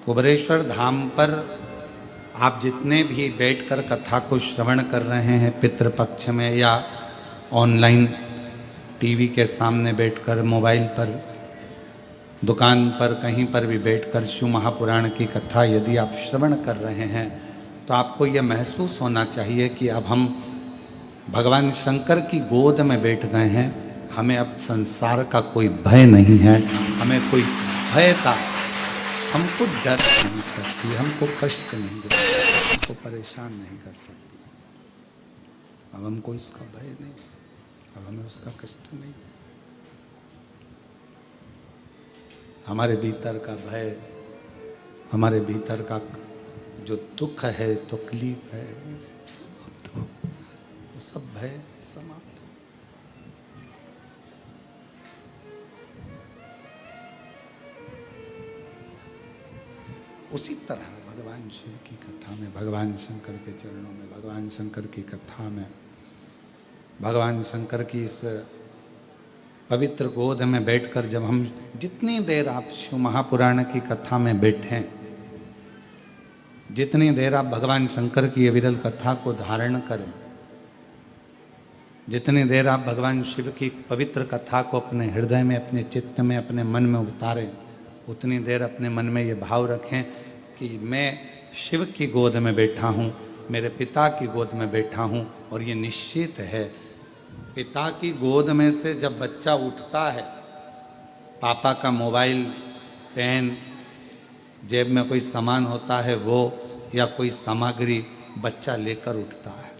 कुबेरेश्वर धाम पर आप जितने भी बैठकर कथा को श्रवण कर रहे हैं, पितृपक्ष में या ऑनलाइन टीवी के सामने बैठकर, मोबाइल पर, दुकान पर, कहीं पर भी बैठकर शिव महापुराण की कथा यदि आप श्रवण कर रहे हैं तो आपको यह महसूस होना चाहिए कि अब हम भगवान शंकर की गोद में बैठ गए हैं। हमें अब संसार का कोई भय नहीं है, हमें कोई भय का, हमको डर नहीं सकती, हमको कष्ट नहीं दे सकती, हमको परेशान नहीं कर सकती। अब हमको इसका भय नहीं, अब हमें उसका कष्ट नहीं। हमारे भीतर का भय, हमारे भीतर का जो दुख है, तकलीफ है, समाप्त हो, वो सब भय समाप्त हो। उसी तरह भगवान शिव की कथा में, भगवान शंकर के चरणों में, भगवान शंकर की कथा में, भगवान शंकर की इस पवित्र गोद में बैठकर जब हम जितनी देर आप शिव महापुराण की कथा में बैठें, जितनी देर आप भगवान शंकर की ये विरल कथा को धारण करें, जितनी देर आप भगवान शिव की पवित्र कथा को अपने हृदय में, अपने चित्त में, अपने मन में उतारें, उतनी देर अपने मन में ये भाव रखें कि मैं शिव की गोद में बैठा हूँ, मेरे पिता की गोद में बैठा हूँ। और ये निश्चित है, पिता की गोद में से जब बच्चा उठता है, पापा का मोबाइल, पेन, जेब में कोई सामान होता है वो, या कोई सामग्री बच्चा लेकर उठता है।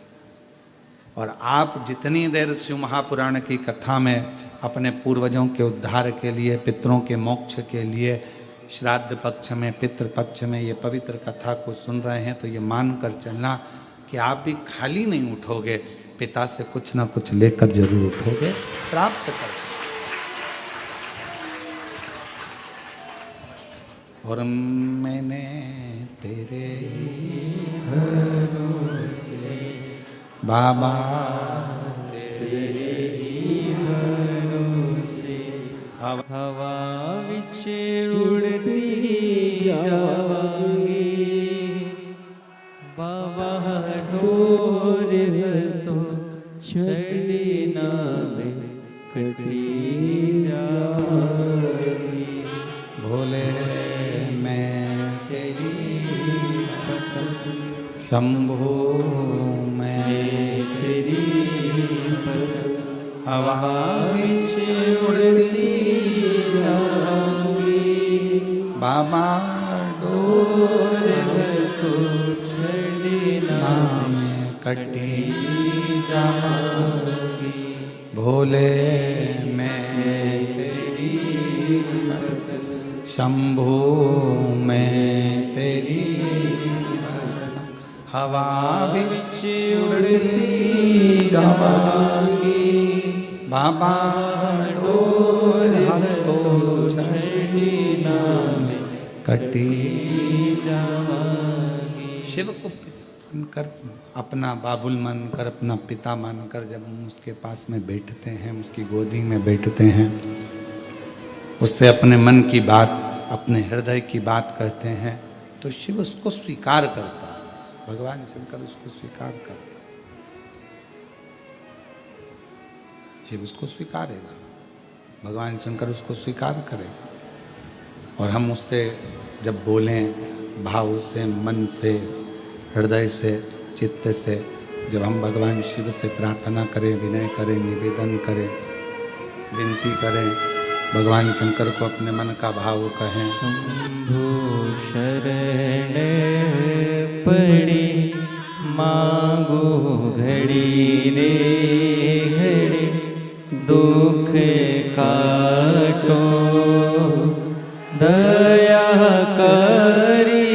और आप जितनी देर शिव महापुराण की कथा में अपने पूर्वजों के उद्धार के लिए, पितरों के मोक्ष के लिए, श्राद्ध पक्ष में, पितृ पक्ष में ये पवित्र कथा को सुन रहे हैं, तो ये मानकर चलना कि आप भी खाली नहीं उठोगे, पिता से कुछ ना कुछ लेकर जरूर उठोगे, प्राप्त कर। और मैंने तेरे भरोसे बाबा, तेरे भरोसे हवा विच उड़ती जावांगी, बाबा डोर तो छड़ी ना में कटी जावांगी। भोले मैं तेरी शंभो मैं तेरी हवा विच उड़ती जावांगी, बाबा डोर तो छड़ी ना में कटी जावांगी। भोले मैं तेरी शंभो मैं तेरी हवा विच उड़ती जावांगी, बाबा डोर तो छड़ी ना में कटी जावांगी। शिव को मानकर, अपना बाबुल मानकर, अपना पिता मानकर जब हम उसके पास में बैठते हैं, उसकी गोदी में बैठते हैं, उससे अपने मन की बात, अपने हृदय की बात कहते हैं, तो शिव उसको स्वीकार करता है। भगवान शंकर उसको स्वीकार करता है, शिव उसको स्वीकारेगा, भगवान शंकर उसको स्वीकार करेगा। और हम उससे जब बोलें भाव से, मन से, हृदय से, चित्त से, जब हम भगवान शिव से प्रार्थना करें, विनय करें, निवेदन करें, विनती करें, भगवान शंकर को अपने मन का भाव कहें। शंभो शरण पड़ी मांगो घड़ी रे घड़ी, दुख काटो दया करी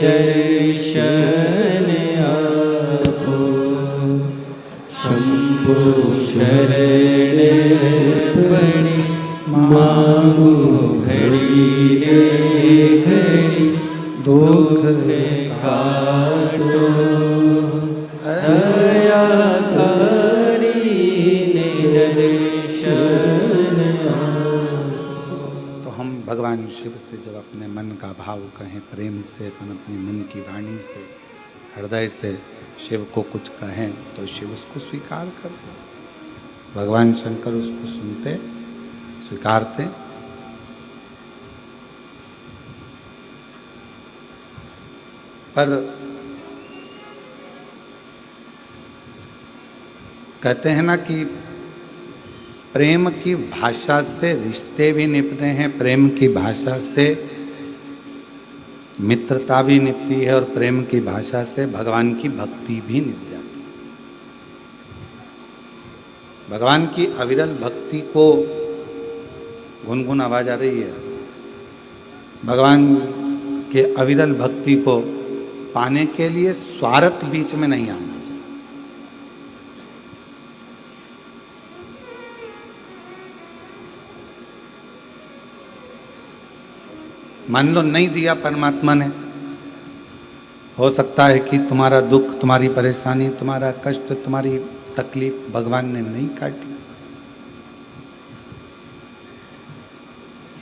दर्शन आपो। शंभो शरण पड़ी मांगो घड़ी रे घड़ी, दुख काटो दया करी दर्शन। तो हम भगवान शिव से जब अपने मन का भाव कहें, प्रेम से अपन अपने मन की वाणी से हृदय से शिव को कुछ कहें तो शिव उसको स्वीकार करते, भगवान शंकर उसको सुनते स्वीकारते। पर कहते हैं ना कि प्रेम की भाषा से रिश्ते भी निपते हैं, प्रेम की भाषा से मित्रता भी निपती है और प्रेम की भाषा से भगवान की भक्ति भी निप जाती है। भगवान की अविरल भक्ति को गुनगुन आवाज आ रही है। भगवान के अविरल भक्ति को पाने के लिए स्वार्थ बीच में नहीं आना चाहिए। मान लो नहीं दिया परमात्मा ने, हो सकता है कि तुम्हारा दुख, तुम्हारी परेशानी, तुम्हारा कष्ट, तुम्हारी तकलीफ भगवान ने नहीं काटी।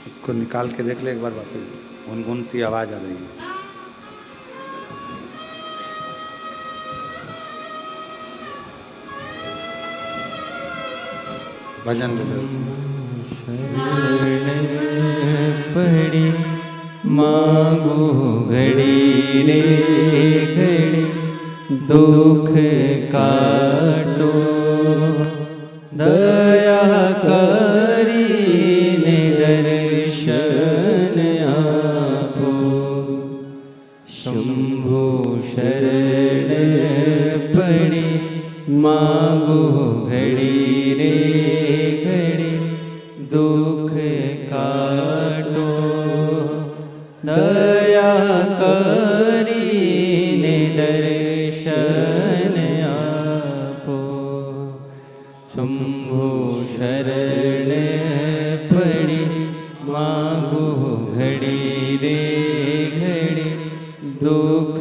इसको निकाल के देख ले एक बार वापस, गुनगुन सी आवाज आ रही है। भजन पड़ी मांगो घड़ी रे घड़ी, दुख काटो दया करी ने दर्शन आपो, शंभो शरण पड़ी मांगो घड़ी रे घड़ी, दुख काटो दया करी ने दर्शन आपो, शंभो शरण पड़ी मांगो घड़ी रे घड़ी, दुख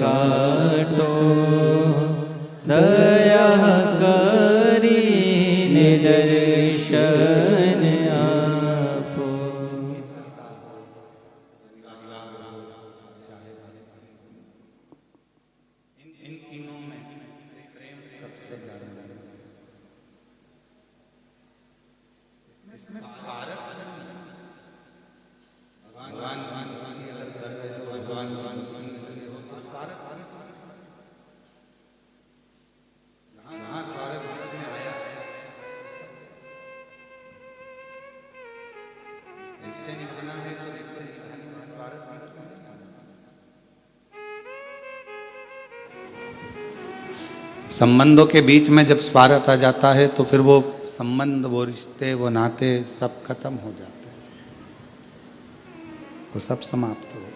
काटो दया करी ने दर्शन आपो। इन तीनों में प्रेम सबसे ज्यादा है। इसमें स्वार्थ भगवान की अगर कर रहे हो, भगवान की हो तो स्वार्थ जहाँ स्वार्थ में आया रिश्ते निभाना है तो रिश्ते निभाने में स्वार्थ नहीं आना। संबंधों के बीच में जब स्वार्थ आ जाता है तो फिर वो संबंध, वो रिश्ते, वो नाते सब खत्म हो जाते हैं, वो सब समाप्त हो गए।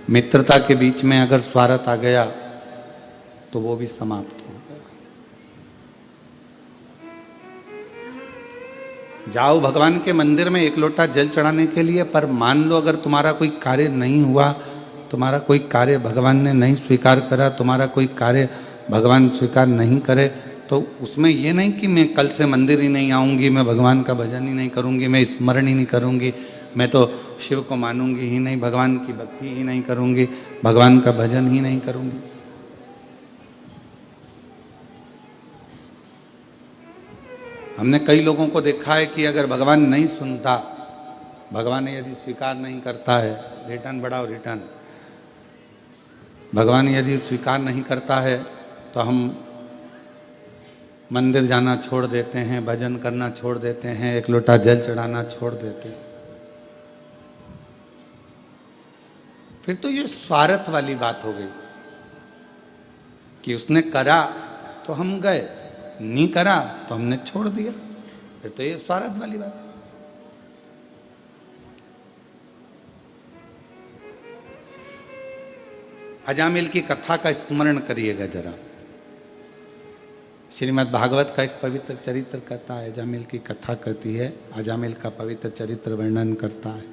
मित्रता के बीच में अगर स्वार्थ आ गया तो वो भी समाप्त हो गया। जाओ भगवान के मंदिर में एक लोटा जल चढ़ाने के लिए, पर मान लो अगर तुम्हारा कोई कार्य नहीं हुआ, तुम्हारा कोई कार्य भगवान ने नहीं स्वीकार करा, तुम्हारा कोई कार्य भगवान स्वीकार नहीं करे, तो उसमें ये नहीं कि मैं कल से मंदिर ही नहीं आऊँगी, मैं भगवान का भजन ही नहीं करूँगी, मैं स्मरण ही नहीं करूँगी, मैं तो शिव को मानूंगी ही नहीं, भगवान की भक्ति ही नहीं करूँगी, भगवान का भजन ही नहीं करूँगी। हमने कई लोगों को देखा है कि अगर भगवान नहीं सुनता, भगवान यदि स्वीकार नहीं करता है, रिटर्न बढ़ाओ रिटर्न, भगवान यदि स्वीकार नहीं करता है तो हम मंदिर जाना छोड़ देते हैं, भजन करना छोड़ देते हैं, एक लोटा जल चढ़ाना छोड़ देते हैं। फिर तो ये स्वार्थ वाली बात हो गई कि उसने करा तो हम गए, नहीं करा तो हमने छोड़ दिया, फिर तो ये स्वार्थ वाली बात है। अजामिल की कथा का स्मरण करिएगा जरा। श्रीमद् भागवत का एक पवित्र चरित्र कहता है, अजामिल की कथा कहती है, अजामिल का पवित्र चरित्र वर्णन करता है।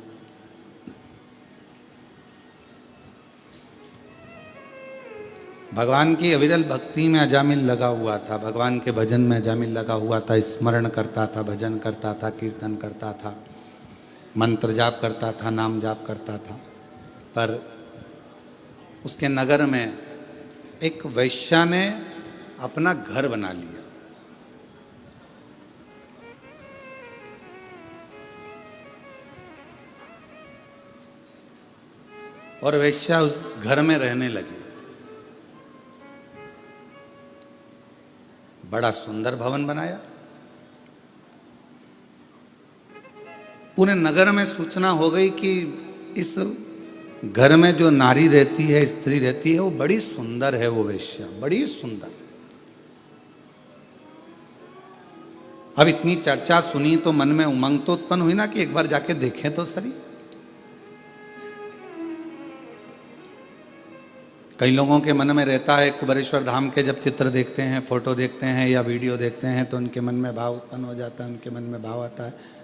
भगवान की अविरल भक्ति में अजामिल लगा हुआ था, भगवान के भजन में अजामिल लगा हुआ था, स्मरण करता था, भजन करता था, कीर्तन करता था, मंत्र जाप करता था, नाम जाप करता था, पर उसके नगर में एक वैश्या ने अपना घर बना लिया। और वैश्या उस घर में रहने लगी। बड़ा सुंदर भवन बनाया। पूरे नगर में सूचना हो गई कि इस घर में जो नारी रहती है, स्त्री रहती है, वो बड़ी सुंदर है, वो वैश्या बड़ी सुंदर। अब इतनी चर्चा सुनी तो मन में उमंग तो उत्पन्न हुई ना कि एक बार जाके देखें तो सही। कई लोगों के मन में रहता है, कुबेरेश्वर धाम के जब चित्र देखते हैं, फोटो देखते हैं या वीडियो देखते हैं तो उनके मन में भाव उत्पन्न हो जाता है, उनके मन में भाव आता है।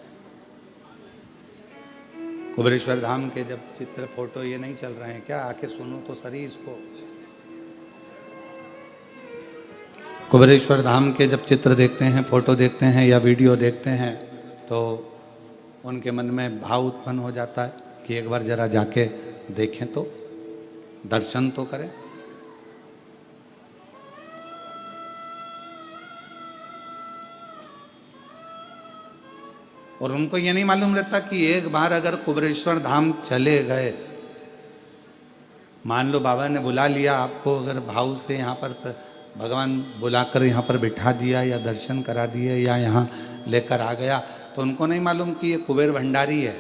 कुबेरेश्वर धाम के जब चित्र फोटो ये नहीं चल रहे हैं क्या? आके सुनो तो सही इसको। कुबेरेश्वर धाम के जब चित्र देखते हैं, फोटो देखते हैं या वीडियो देखते हैं तो उनके मन में भाव उत्पन्न हो जाता है कि एक बार जरा जाके देखें तो, दर्शन तो करें। और उनको ये नहीं मालूम रहता कि एक बार अगर कुबेरेश्वर धाम चले गए, मान लो बाबा ने बुला लिया आपको, अगर भाव से यहाँ पर भगवान बुलाकर यहाँ पर बिठा दिया या दर्शन करा दिए या यहाँ लेकर आ गया, तो उनको नहीं मालूम कि ये कुबेर भंडारी है।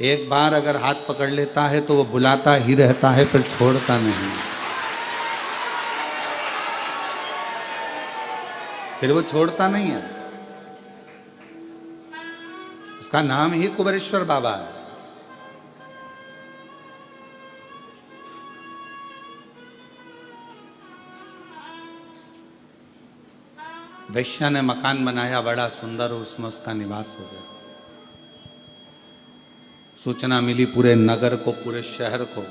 एक बार अगर हाथ पकड़ लेता है तो वो बुलाता ही रहता है, फिर छोड़ता नहीं, फिर वो छोड़ता नहीं है। उसका नाम ही कुबेरेश्वर बाबा है। वैश्या ने मकान बनाया बड़ा सुंदर, उसमें उसका निवास हो गया। सूचना मिली पूरे नगर को, पूरे शहर को,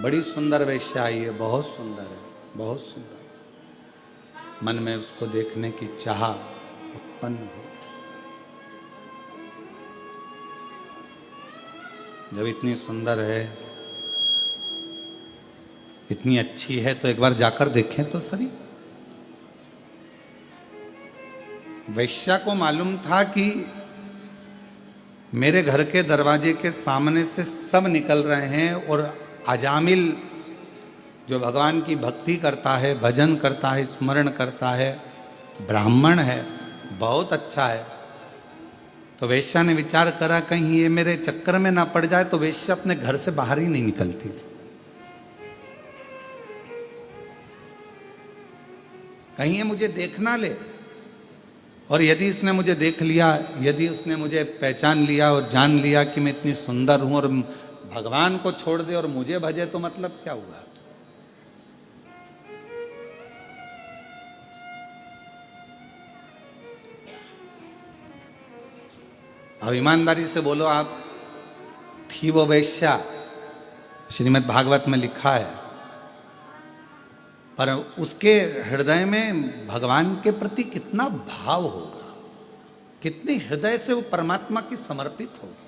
बड़ी सुंदर वैश्या आई है, बहुत सुंदर है, बहुत सुंदर। मन में उसको देखने की चाह उत्पन्न हुई। जब इतनी सुंदर है, इतनी अच्छी है, तो एक बार जाकर देखें तो सही। वैश्या को मालूम था कि मेरे घर के दरवाजे के सामने से सब निकल रहे हैं और अजामिल जो भगवान की भक्ति करता है, भजन करता है, स्मरण करता है, ब्राह्मण है, बहुत अच्छा है। तो वैश्या ने विचार करा कहीं ये मेरे चक्कर में ना पड़ जाए, तो वैश्या अपने घर से बाहर ही नहीं निकलती थी। कहीं ये मुझे देख ना ले, और यदि इसने मुझे देख लिया, यदि उसने मुझे पहचान लिया और जान लिया कि मैं इतनी सुंदर हूं और भगवान को छोड़ दे और मुझे भजे, तो मतलब क्या हुआ? अब ईमानदारी से बोलो, आप थी वो वैश्या, श्रीमद् भागवत में लिखा है, पर उसके हृदय में भगवान के प्रति कितना भाव होगा, कितने हृदय से वो परमात्मा की समर्पित होगी।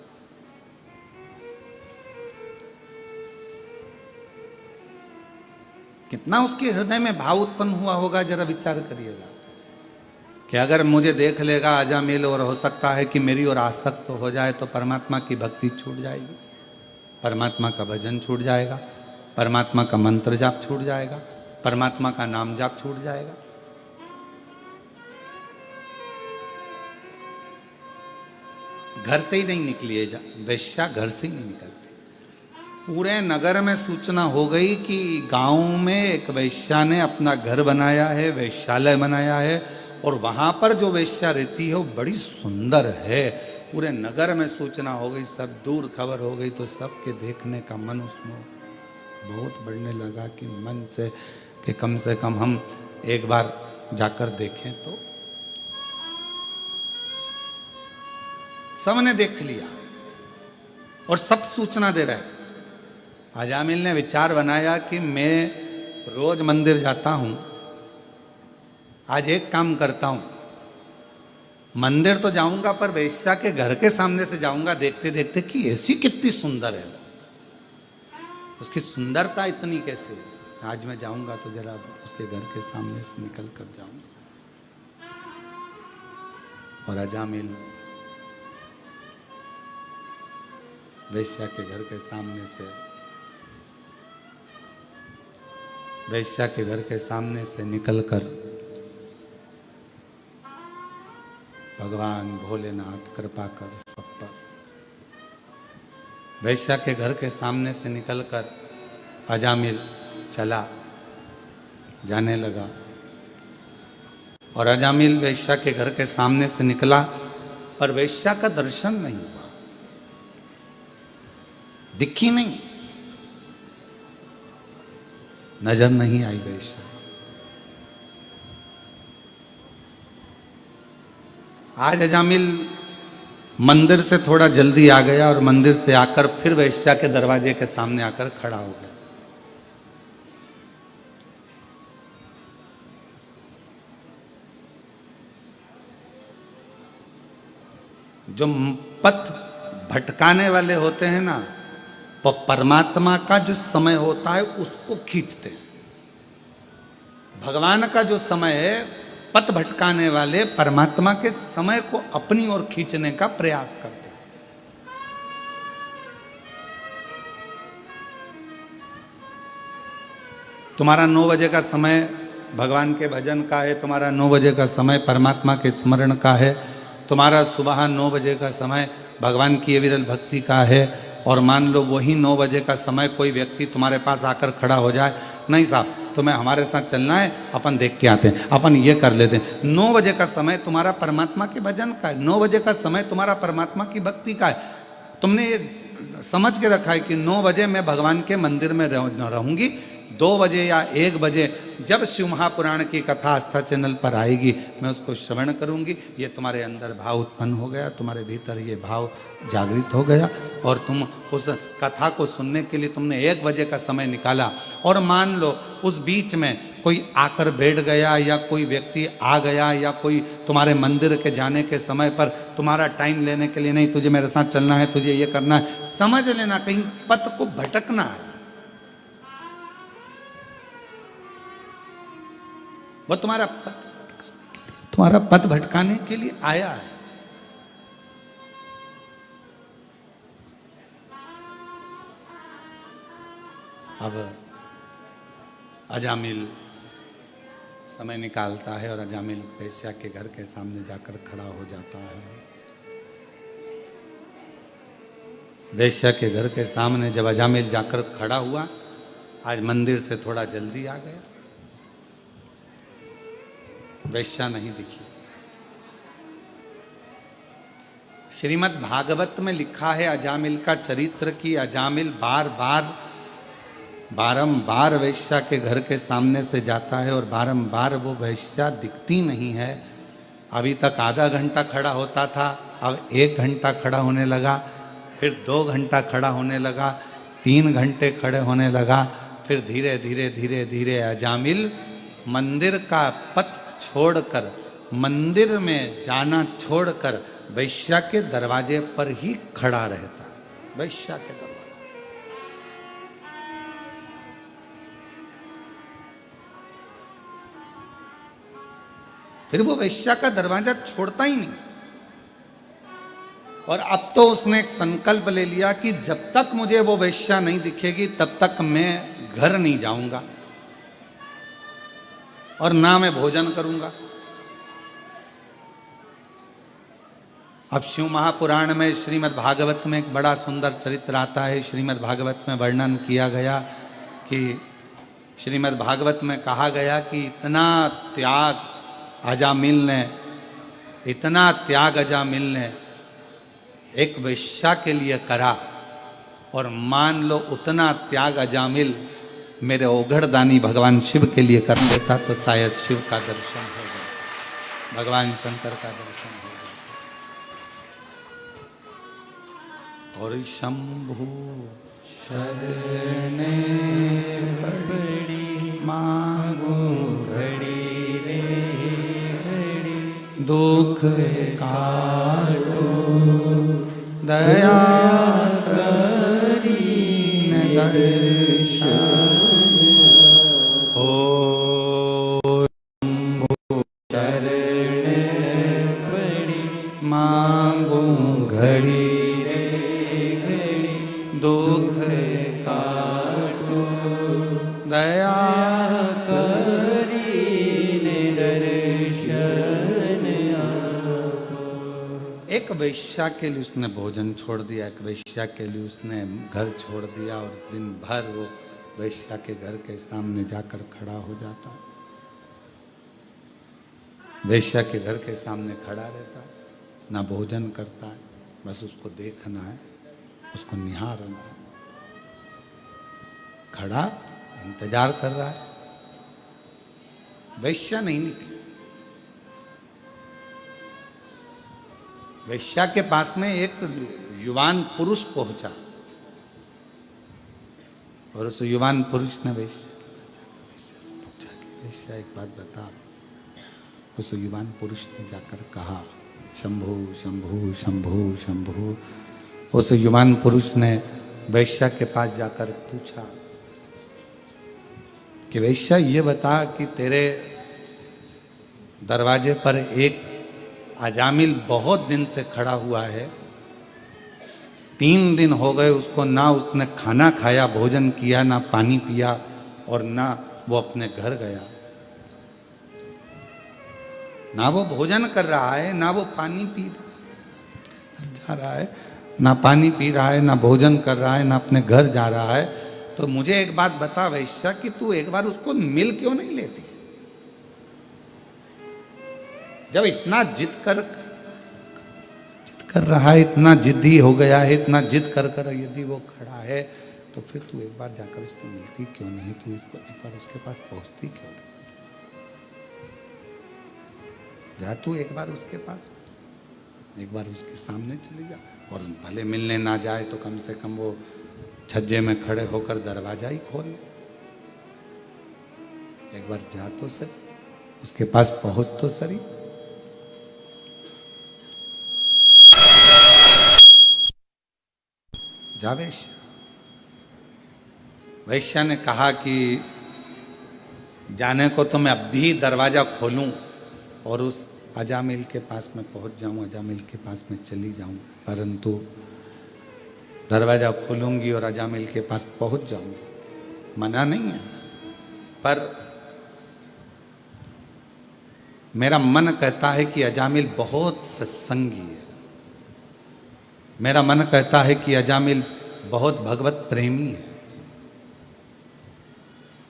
कितना उसके हृदय में भाव उत्पन्न हुआ होगा, जरा विचार करिएगा कि अगर मुझे देख लेगा अजामिल और हो सकता है कि मेरी ओर आसक्त हो जाए, तो परमात्मा की भक्ति छूट जाएगी, परमात्मा का भजन छूट जाएगा, परमात्मा का मंत्र जाप छूट जाएगा, परमात्मा का नाम जाप छूट जाएगा। घर से ही नहीं निकली है वैश्या, घर से ही नहीं निकलती। पूरे नगर में सूचना हो गई कि गांव में एक वैश्या ने अपना घर बनाया है, वैश्यालय बनाया है, और वहां पर जो वैश्या रहती है वो बड़ी सुंदर है। पूरे नगर में सूचना हो गई, सब दूर खबर हो गई, तो सबके देखने का मन उसमें बहुत बढ़ने लगा कि मन से कि कम से कम हम एक बार जाकर देखें तो। सबने देख लिया और सब सूचना दे रहे। अजामिल ने विचार बनाया कि मैं रोज मंदिर जाता हूं, आज एक काम करता हूं, मंदिर तो जाऊंगा पर वेश्या के घर के सामने से जाऊंगा देखते देखते कि ऐसी कितनी सुंदर है, उसकी सुंदरता इतनी कैसे है। आज मैं जाऊंगा तो जरा उसके घर के सामने से निकल कर जाऊंगा। और अजामिल वेश्या के घर के सामने से, वेश्या के घर के सामने से निकलकर भगवान भोलेनाथ कृपा कर सब पर, वेश्या के घर के सामने से निकलकर अजामिल चला, जाने लगा। और अजामिल वेश्या के घर के सामने से निकला पर वेश्या का दर्शन नहीं हुआ, दिखी नहीं, नजर नहीं आई वेश्या। आज अजामिल मंदिर से थोड़ा जल्दी आ गया और मंदिर से आकर फिर वेश्या के दरवाजे के सामने आकर खड़ा हो गया। जो पथ भटकाने वाले होते हैं ना, वो परमात्मा का जो समय होता है उसको खींचते हैं। भगवान का जो समय है, पथ भटकाने वाले परमात्मा के समय को अपनी ओर खींचने का प्रयास करते हैं। तुम्हारा 9 बजे का समय भगवान के भजन का है, तुम्हारा 9 बजे का समय परमात्मा के स्मरण का है, तुम्हारा सुबह 9 बजे का समय भगवान की विरल भक्ति का है। और मान लो वही 9 बजे का समय कोई व्यक्ति तुम्हारे पास आकर खड़ा हो जाए, नहीं साहब तुम्हें हमारे साथ चलना है, अपन देख के आते हैं, अपन ये कर लेते हैं। 9 बजे का समय तुम्हारा परमात्मा के भजन का है, 9 बजे का समय तुम्हारा परमात्मा की भक्ति का है। तुमने ये समझ के रखा है कि 9 बजे मैं भगवान के मंदिर में रहूंगी, 2 बजे या 1 बजे जब शिव महापुराण की कथा आस्था चैनल पर आएगी मैं उसको श्रवण करूंगी। ये तुम्हारे अंदर भाव उत्पन्न हो गया, तुम्हारे भीतर ये भाव जागृत हो गया और तुम उस कथा को सुनने के लिए तुमने 1 बजे का समय निकाला। और मान लो उस बीच में कोई आकर बैठ गया या कोई व्यक्ति आ गया या कोई तुम्हारे मंदिर के जाने के समय पर तुम्हारा टाइम लेने के लिए, नहीं तुझे मेरे साथ चलना है, तुझे ये करना है, समझ लेना कहीं पथ को भटकना है। वो तुम्हारा पथ भटकाने के लिए आया है। अब अजामिल समय निकालता है और अजामिल वेश्या के घर के सामने जाकर खड़ा हो जाता है। वेश्या के घर के सामने जब अजामिल जाकर खड़ा हुआ, आज मंदिर से थोड़ा जल्दी आ गया, वेश्या नहीं दिखी। श्रीमद् भागवत में लिखा है अजामिल का चरित्र कि अजामिल बारंबार वेश्या के घर के सामने से जाता है और बारंबार वो वेश्या दिखती नहीं है। अभी तक आधा घंटा खड़ा होता था, अब 1 घंटा खड़ा होने लगा, फिर 2 घंटा खड़ा होने लगा, 3 घंटे खड़े होने लगा, फिर धीरे धीरे धीरे धीरे अजामिल मंदिर का पथ छोड़कर, मंदिर में जाना छोड़कर वेश्या के दरवाजे पर ही खड़ा रहता। वेश्या के दरवाजे, फिर वो वेश्या का दरवाजा छोड़ता ही नहीं। और अब तो उसने एक संकल्प ले लिया कि जब तक मुझे वो वेश्या नहीं दिखेगी तब तक मैं घर नहीं जाऊंगा और ना मैं भोजन करूंगा। अब शिव महापुराण में श्रीमद् भागवत में एक बड़ा सुंदर चरित्र आता है। श्रीमद् भागवत में वर्णन किया गया कि श्रीमद् भागवत में कहा गया कि इतना त्याग अजामिल ने एक वेश्या के लिए करा, और मान लो उतना त्याग अजामिल मेरे ओघड़दानी भगवान शिव के लिए कर देता तो शायद शिव का दर्शन हो गया, भगवान शंकर का दर्शन हो गया। और शंभु शरणे पड़ी मांगो घड़ी रे घड़ी, दुख काटो दया करीन दर्शन ओ शरण पड़ी मांगू घड़ी रे घड़ी दुख काटो दया करीने दर्शन आपो। एक वैश्या के लिए उसने भोजन छोड़ दिया, एक वैश्या के लिए उसने घर छोड़ दिया और दिन भर वो वैश्या के घर के सामने जाकर खड़ा हो जाता, वैश्या के घर के सामने खड़ा रहता, ना भोजन करता है, बस उसको देखना है, उसको निहारना है, खड़ा इंतजार कर रहा है, वैश्या नहीं निकली। वैश्या के पास में एक युवान पुरुष पहुंचा और उस युवान पुरुष ने वैश्या से पूछा कि वैश्या एक बात बता। उस युवान पुरुष ने जाकर कहा शंभु शंभु शंभु शंभु। उस युवान पुरुष ने वैश्या के पास जाकर पूछा कि वैश्या ये बता कि तेरे दरवाजे पर एक अजामिल बहुत दिन से खड़ा हुआ है, 3 दिन हो गए उसको, ना उसने खाना खाया, भोजन किया, ना पानी पिया और ना वो अपने घर गया, ना वो भोजन कर रहा है, ना वो पानी पी जा रहा है, ना पानी पी रहा है, ना भोजन कर रहा है, ना अपने घर जा रहा है। तो मुझे एक बात बता वैश्या कि तू एक बार उसको मिल क्यों नहीं लेती? जब इतना जिद कर रहा है, इतना जिद्दी हो गया है, इतना जिद कर कर यदि वो खड़ा है, तो फिर तू एक बार जाकर उससे मिलती क्यों नहीं? तू एक बार उसके पास पहुंचती क्यों नहीं? जा तू एक बार उसके पास, एक बार उसके सामने चली जा, और भले मिलने ना जाए तो कम से कम वो छज्जे में खड़े होकर दरवाजा ही खोल ले। एक बार जा तो सही, उसके पास पहुंच तो सही। जा वैश्या। वैश्या ने कहा कि जाने को तो मैं अब भी दरवाजा खोलूं और उस अजामिल के पास में पहुंच जाऊं, अजामिल के पास में चली जाऊं, परंतु दरवाजा खोलूंगी और अजामिल के पास पहुंच जाऊंगी, मना नहीं है, पर मेरा मन कहता है कि अजामिल बहुत सत्संगी है, मेरा मन कहता है कि अजामिल बहुत भगवत प्रेमी है,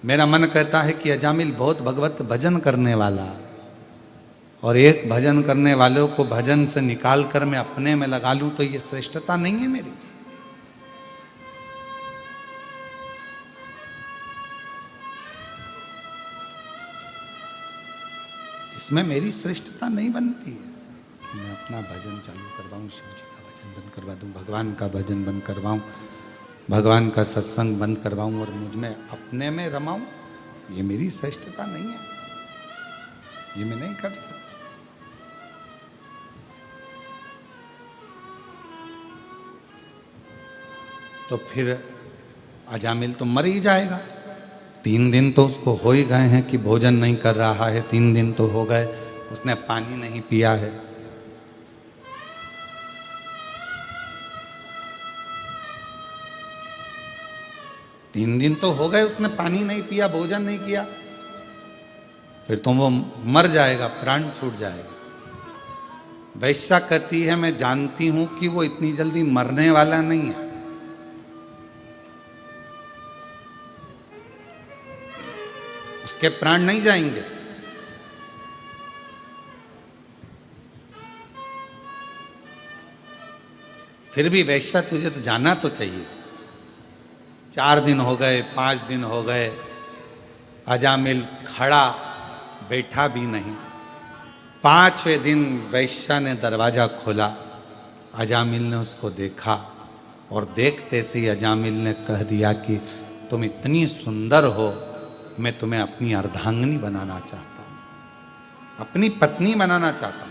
मेरा मन कहता है कि अजामिल बहुत भगवत भजन करने वाला, और एक भजन करने वालों को भजन से निकाल कर मैं अपने में लगा लूं तो ये श्रेष्ठता नहीं है मेरी। इसमें मेरी श्रेष्ठता नहीं बनती है कि मैं अपना भजन चालू करवाऊं, शिव जी का भजन बंद करवा दूं, भगवान का भजन बंद करवाऊं, भगवान का सत्संग बंद करवाऊं और मुझ में अपने में रमाऊं। ये मेरी श्रेष्ठता नहीं है, ये मैं नहीं कर सकता। तो फिर अजामिल तो मर ही जाएगा। 3 दिन तो उसको हो ही गए हैं कि भोजन नहीं कर रहा है, 3 दिन तो हो गए, उसने पानी नहीं पिया है। तीन दिन तो हो गए उसने पानी नहीं पिया, भोजन नहीं किया, फिर तो वो मर जाएगा, प्राण छूट जाएगा। वैश्या कहती है मैं जानती हूं कि वो इतनी जल्दी मरने वाला नहीं है, उसके प्राण नहीं जाएंगे। फिर भी वैश्या तुझे तो जाना तो चाहिए। 4 दिन हो गए, 5 दिन हो गए, अजामिल खड़ा बैठा भी नहीं। 5वें दिन वैश्या ने दरवाजा खोला, अजामिल ने उसको देखा और देखते से ही अजामिल ने कह दिया कि तुम इतनी सुंदर हो, मैं तुम्हें अपनी अर्धांगिनी बनाना चाहता हूं, अपनी पत्नी बनाना चाहता हूं।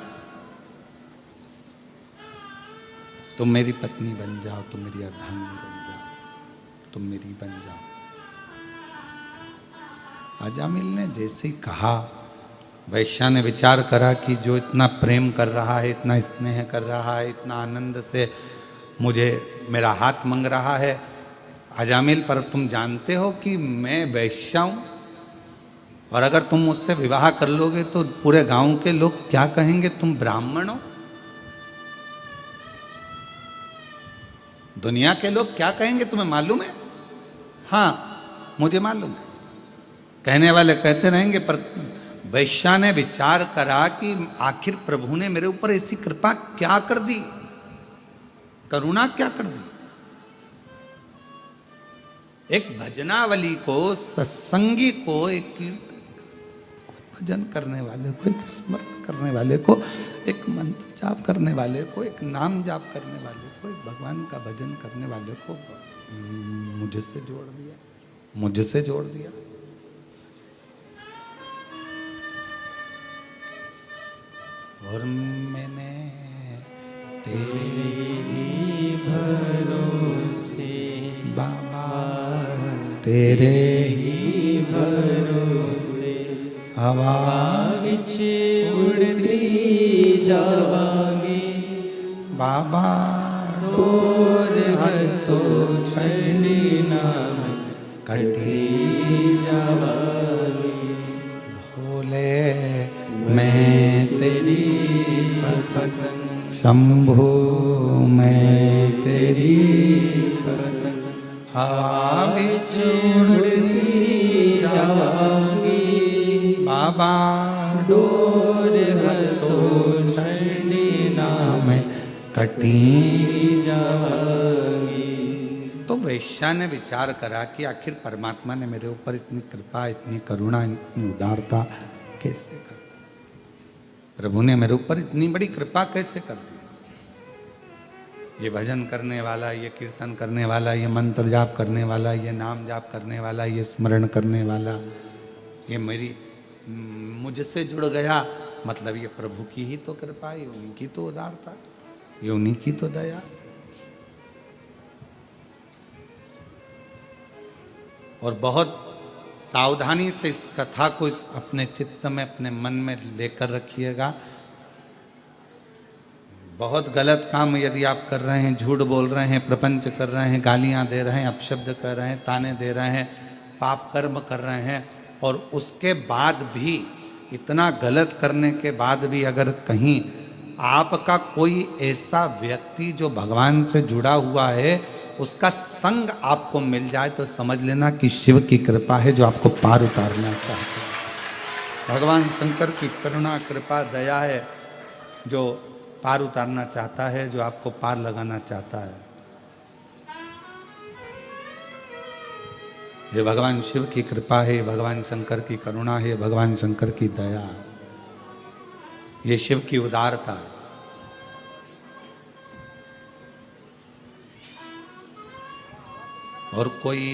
तुम मेरी पत्नी बन जाओ, तुम मेरी अर्धांगिनी बन जाओ, तुम मेरी बन जाओ। अजामिल ने जैसे ही कहा, वैश्या ने विचार करा कि जो इतना प्रेम कर रहा है, इतना स्नेह कर रहा है, इतना आनंद से मुझे मेरा हाथ मांग रहा है, अजामिल पर तुम जानते हो कि मैं वैश्या हूं, और अगर तुम मुझसे विवाह कर लोगे तो पूरे गांव के लोग क्या कहेंगे, तुम ब्राह्मण हो। दुनिया के लोग क्या कहेंगे तुम्हें मालूम है? हाँ, मुझे मालूम है। कहने वाले कहते रहेंगे, पर वैश्या ने विचार करा कि आखिर प्रभु ने मेरे ऊपर ऐसी कृपा क्या कर दी, करुणा क्या कर दी। एक भजनावली को, सत्संगी को, एक भजन करने वाले को, एक स्मरण करने वाले को, एक मंत्र जाप करने वाले को, एक नाम जाप करने वाले को, एक भगवान का भजन करने वाले को मुझसे जोड़ दिया, मुझसे जोड़ दिया। और मैंने तेरे ही भरोसे बाबा, तेरे ही भरोसे हवा पीछे उड़ती जावांगी बाबा, डोर हाथों छड़ी नाम कटी जावांगी। भोले मैं तेरी पतंग शंभु, मैं तेरी पतंग हवा पीछे उड़ती जावांगी बाबा, डोर हाथों छड़ी नाम कटी जावांगी। तो वैश्या ने विचार करा कि आखिर परमात्मा ने मेरे ऊपर इतनी कृपा, इतनी करुणा, इतनी उदारता कैसे कर दी, प्रभु ने मेरे ऊपर इतनी बड़ी कृपा कैसे कर दी। ये भजन करने वाला, ये कीर्तन करने वाला, ये मंत्र जाप करने वाला, ये नाम जाप करने वाला, ये स्मरण करने वाला, ये मेरी मुझसे जुड़ गया, मतलब ये प्रभु की ही तो कृपा, ये उनकी तो उदारता, ये उन्हीं की तो दया। और बहुत सावधानी से इस कथा को अपने चित्त में, अपने मन में लेकर रखिएगा। बहुत गलत काम यदि आप कर रहे हैं, झूठ बोल रहे हैं, प्रपंच कर रहे हैं, गालियां दे रहे हैं, अपशब्द कर रहे हैं, ताने दे रहे हैं, पाप कर्म कर रहे हैं, और उसके बाद भी, इतना गलत करने के बाद भी अगर कहीं आपका कोई ऐसा व्यक्ति जो भगवान से जुड़ा हुआ है, उसका संग आपको मिल जाए, तो समझ लेना कि शिव की कृपा है जो आपको पार उतारना चाहते हैं। भगवान शंकर की करुणा, कृपा, दया है जो पार उतारना चाहता है, जो आपको पार लगाना चाहता है। ये भगवान शिव की कृपा है, भगवान शंकर की करुणा है, भगवान शंकर की दया है, ये शिव की उदारता है। और कोई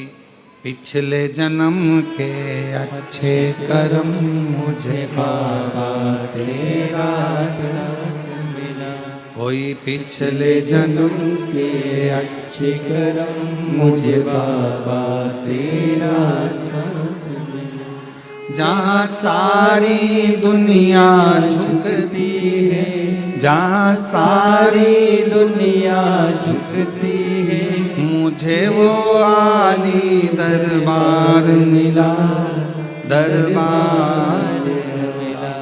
पिछले जन्म के अच्छे कर्म मुझे बाबा तेरा साथ मिला, कोई पिछले जन्म के अच्छे कर्म मुझे बाबा तेरा साथ मिला। जहाँ सारी दुनिया झुकती है, जहाँ सारी दुनिया झुकती है, मुझे वो आली दरबार मिला, दरबार मिला।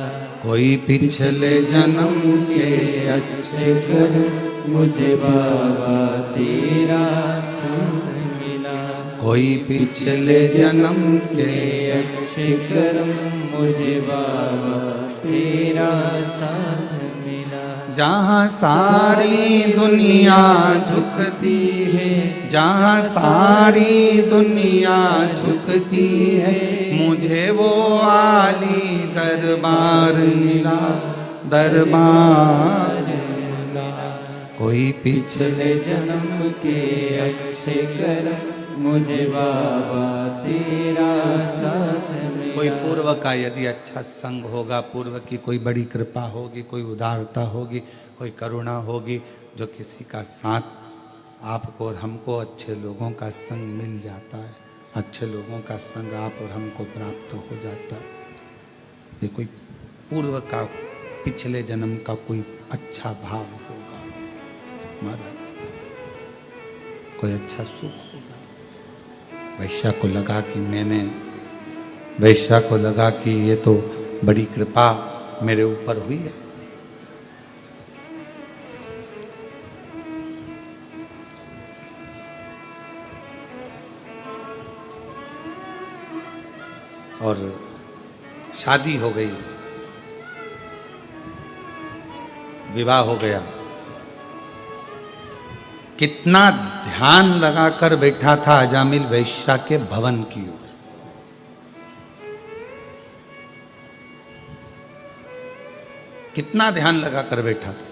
कोई पिछले जन्म के अच्छे कर्म मुझे बाबा तेरा साथ मिला, कोई पिछले जन्म के अच्छे कर्म मुझे बाबा तेरा साथ मिला। जहाँ सारी दुनिया झुकती है, जहाँ सारी दुनिया झुकती है, मुझे वो आली दरबार मिला, दरबार मिला। कोई पिछले जन्म के अच्छे कर्म मुझे बाबा तेरा साथ मिला। कोई पूर्व का यदि अच्छा संग होगा, पूर्व की कोई बड़ी कृपा होगी, कोई उदारता होगी, कोई करुणा होगी, जो किसी का साथ आपको और हमको अच्छे लोगों का संग मिल जाता है, अच्छे लोगों का संग आप और हमको प्राप्त हो जाता है, ये कोई पूर्व का पिछले जन्म का कोई अच्छा भाव होगा महाराज, कोई अच्छा सुख होगा। वैश्या को लगा कि ये तो बड़ी कृपा मेरे ऊपर हुई है। और शादी हो गई, विवाह हो गया। कितना ध्यान लगाकर बैठा था अजामिल वैश्या के भवन की ओर। कितना ध्यान लगाकर बैठा था।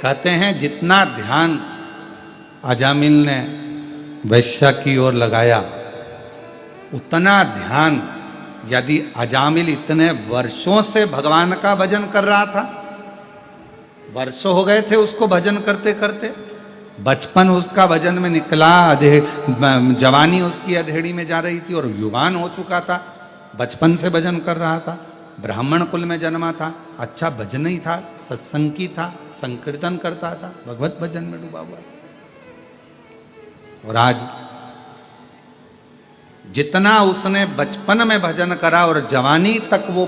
कहते हैं जितना ध्यान अजामिल ने वैश्या की ओर लगाया, उतना ध्यान यदि अजामिल इतने वर्षों से भगवान का भजन कर रहा था, वर्षों हो गए थे उसको भजन करते करते, बचपन उसका भजन में निकला, जवानी उसकी अधेड़ी में जा रही थी और युवान हो चुका था, बचपन से भजन कर रहा था, ब्राह्मण कुल में जन्मा था, अच्छा भजन था, सत्संगी था, संकीर्तन करता था, भगवत भजन में डूबा हुआ। और आज जितना उसने बचपन में भजन करा और जवानी तक वो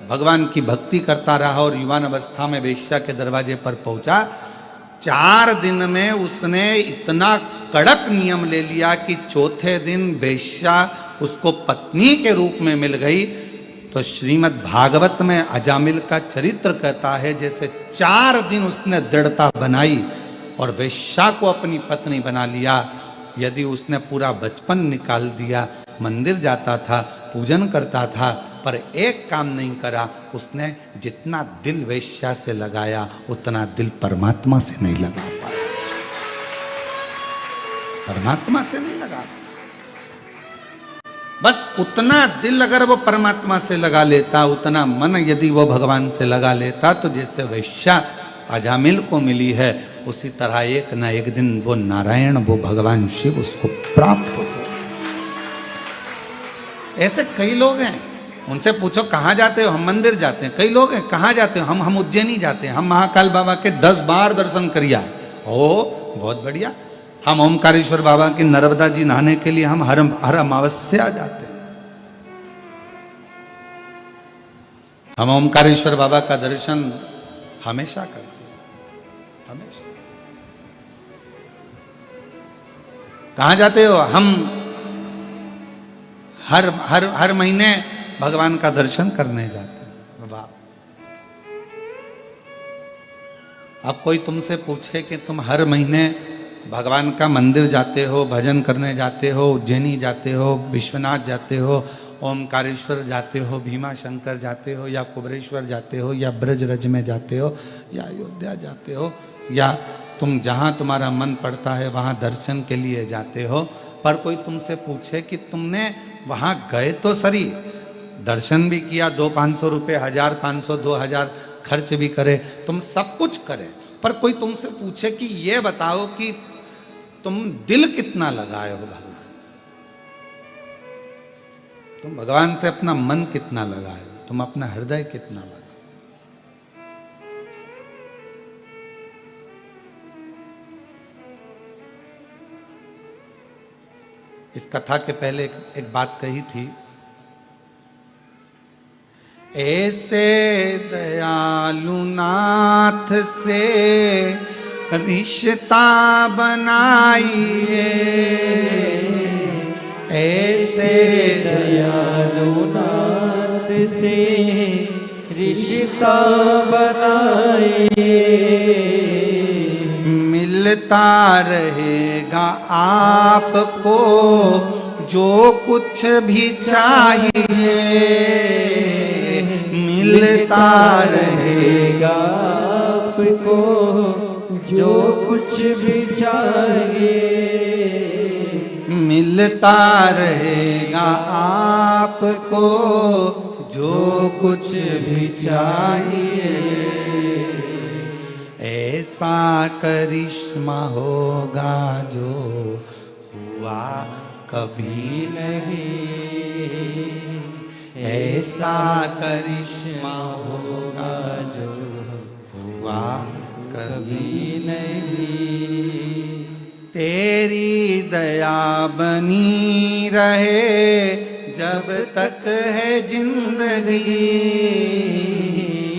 भगवान की भक्ति करता रहा और युवान अवस्था में वेश्या के दरवाजे पर पहुंचा, 4 दिन में उसने इतना कड़क नियम ले लिया कि चौथे दिन वेश्या उसको पत्नी के रूप में मिल गई। तो श्रीमद् भागवत में अजामिल का चरित्र कहता है जैसे 4 दिन उसने दृढ़ता बनाई और वेश्या को अपनी पत्नी बना लिया। यदि उसने पूरा बचपन निकाल दिया, मंदिर जाता था, पूजन करता था, पर एक काम नहीं करा, उसने जितना दिल वेश्या से लगाया उतना दिल परमात्मा से नहीं लगा पाया, परमात्मा से नहीं लगा। बस उतना दिल अगर वो परमात्मा से लगा लेता, उतना मन यदि वो भगवान से लगा लेता, तो जैसे वेश्या अजामिल को मिली है, उसी तरह एक ना एक दिन वो नारायण, वो भगवान शिव उसको प्राप्त हो। ऐसे कई लोग हैं, उनसे पूछो कहाँ जाते हो, हम मंदिर जाते हैं। कई लोग हैं कहाँ जाते हो, हम उज्जैनी जाते हैं, हम महाकाल बाबा के 10 बार दर्शन करिया। ओ बहुत बढ़िया। हम ओमकारेश्वर बाबा की नर्मदा जी नहाने के लिए हम हर अमावस्या जाते हैं। हम ओमकारेश्वर बाबा का दर्शन हमेशा करते हैं, हमेशा। कहाँ जाते हो, हम हर महीने भगवान का दर्शन करने जाते हैं। वाह। अब कोई तुमसे पूछे कि तुम हर महीने भगवान का मंदिर जाते हो, भजन करने जाते हो, उज्जैनी जाते हो, विश्वनाथ जाते हो, ओमकारेश्वर जाते हो, भीमा शंकर जाते हो, या कुबरेश्वर जाते हो, या ब्रजरज में जाते हो, या अयोध्या जाते हो, या तुम जहाँ तुम्हारा मन पड़ता है वहाँ दर्शन के लिए जाते हो, पर कोई तुमसे पूछे कि तुमने वहाँ गए तो सही, दर्शन भी किया, 200-500 रुपये, 1000, 500, 2000 खर्च भी करे, तुम सब कुछ करे, पर कोई तुमसे पूछे कि ये बताओ कि तुम दिल कितना लगाए हो भगवान से, तुम भगवान से अपना मन कितना लगाए हो, तुम अपना हृदय कितना लगाए। इस कथा के पहले एक बात कही थी, ऐसे दयालु नाथ से रिश्ता बनाइए, ऐसे दयालु नाथ से रिश्ता बनाइए, मिलता रहेगा आपको जो कुछ भी चाहिए, मिलता रहेगा आपको जो कुछ भी चाहिए, मिलता रहेगा आपको जो कुछ भी चाहिए। ऐसा करिश्मा होगा जो हुआ कभी नहीं, ऐसा करिश्मा होगा जो हुआ कभी नहीं। तेरी दया बनी रहे जब तक है जिंदगी,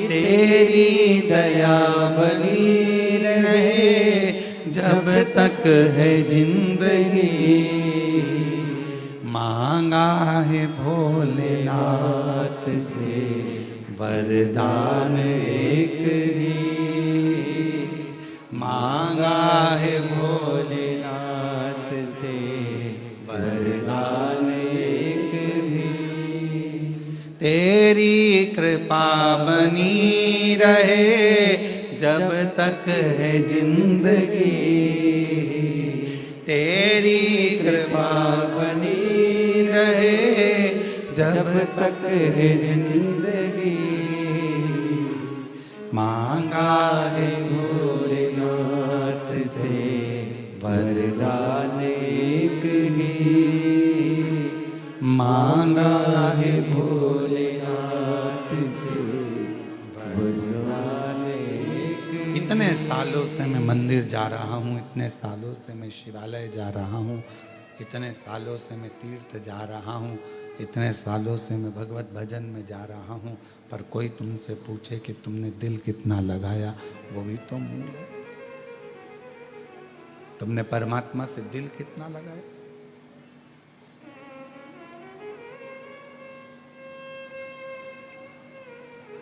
तेरी दया बनी रहे जब तक है जिंदगी। मांगा है भोलेनाथ से वरदान एक ही, मांगा है भोलेनाथ से वरदान एक ही। तेरी कृपा बनी रहे जब तक है जिंदगी, तेरी कृपा बनी रहे जब तक है जिंदगी। मांगा है भोलेनाथ से वरदान एक ही, मांगा है भोलेनाथ से वरदान एक ही। इतने सालों से मैं मंदिर जा रहा हूँ, इतने सालों से मैं शिवालय जा रहा हूँ, इतने सालों से मैं तीर्थ जा रहा हूँ, इतने सालों से मैं भगवत भजन में जा रहा हूँ, पर कोई तुमसे पूछे कि तुमने दिल कितना लगाया, वो भी तो मूल है। तुमने परमात्मा से दिल कितना लगाया?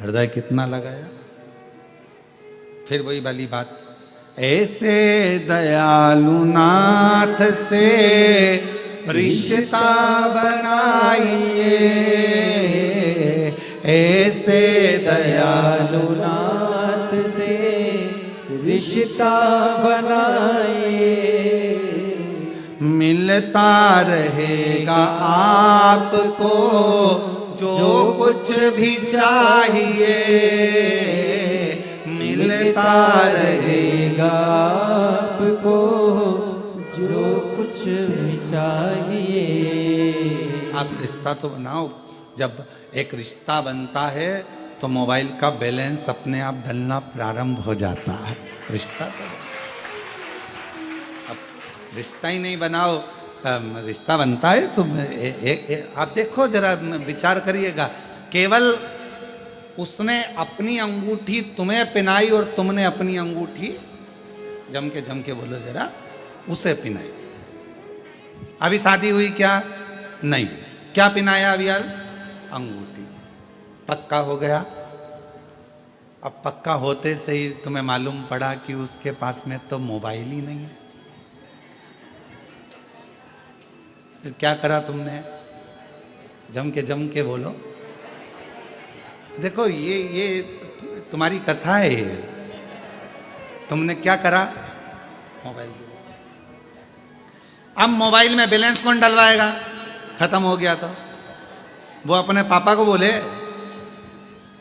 हृदय कितना लगाया? फिर वही वाली बात, ऐसे दयालु नाथ से रिश्ता बनाइए, ऐसे दयालु नाथ से रिश्ता बनाइए। मिलता रहेगा आपको जो कुछ भी चाहिए, मिलता रहेगा आपको जो कुछ भी चाहिए। आप रिश्ता तो बनाओ। जब एक रिश्ता बनता है तो मोबाइल का बैलेंस अपने आप डलना प्रारंभ हो जाता है। रिश्ता तो अब रिश्ता ही नहीं बनाओ, रिश्ता बनता है तो आप देखो जरा, विचार करिएगा, केवल उसने अपनी अंगूठी तुम्हें पहनाई और तुमने अपनी अंगूठी जम के बोलो जरा, उसे पहनाई। अभी शादी हुई क्या? नहीं। क्या पहनाया अभी यार? अंगूठी। पक्का हो गया। अब पक्का होते से ही तुम्हें मालूम पड़ा कि उसके पास में तो मोबाइल ही नहीं है। तो क्या करा तुमने? जम के बोलो। देखो ये तुम्हारी कथा है। तुमने क्या करा? मोबाइल। अब मोबाइल में बैलेंस कौन डलवाएगा? खत्म हो गया तो वो अपने पापा को बोले,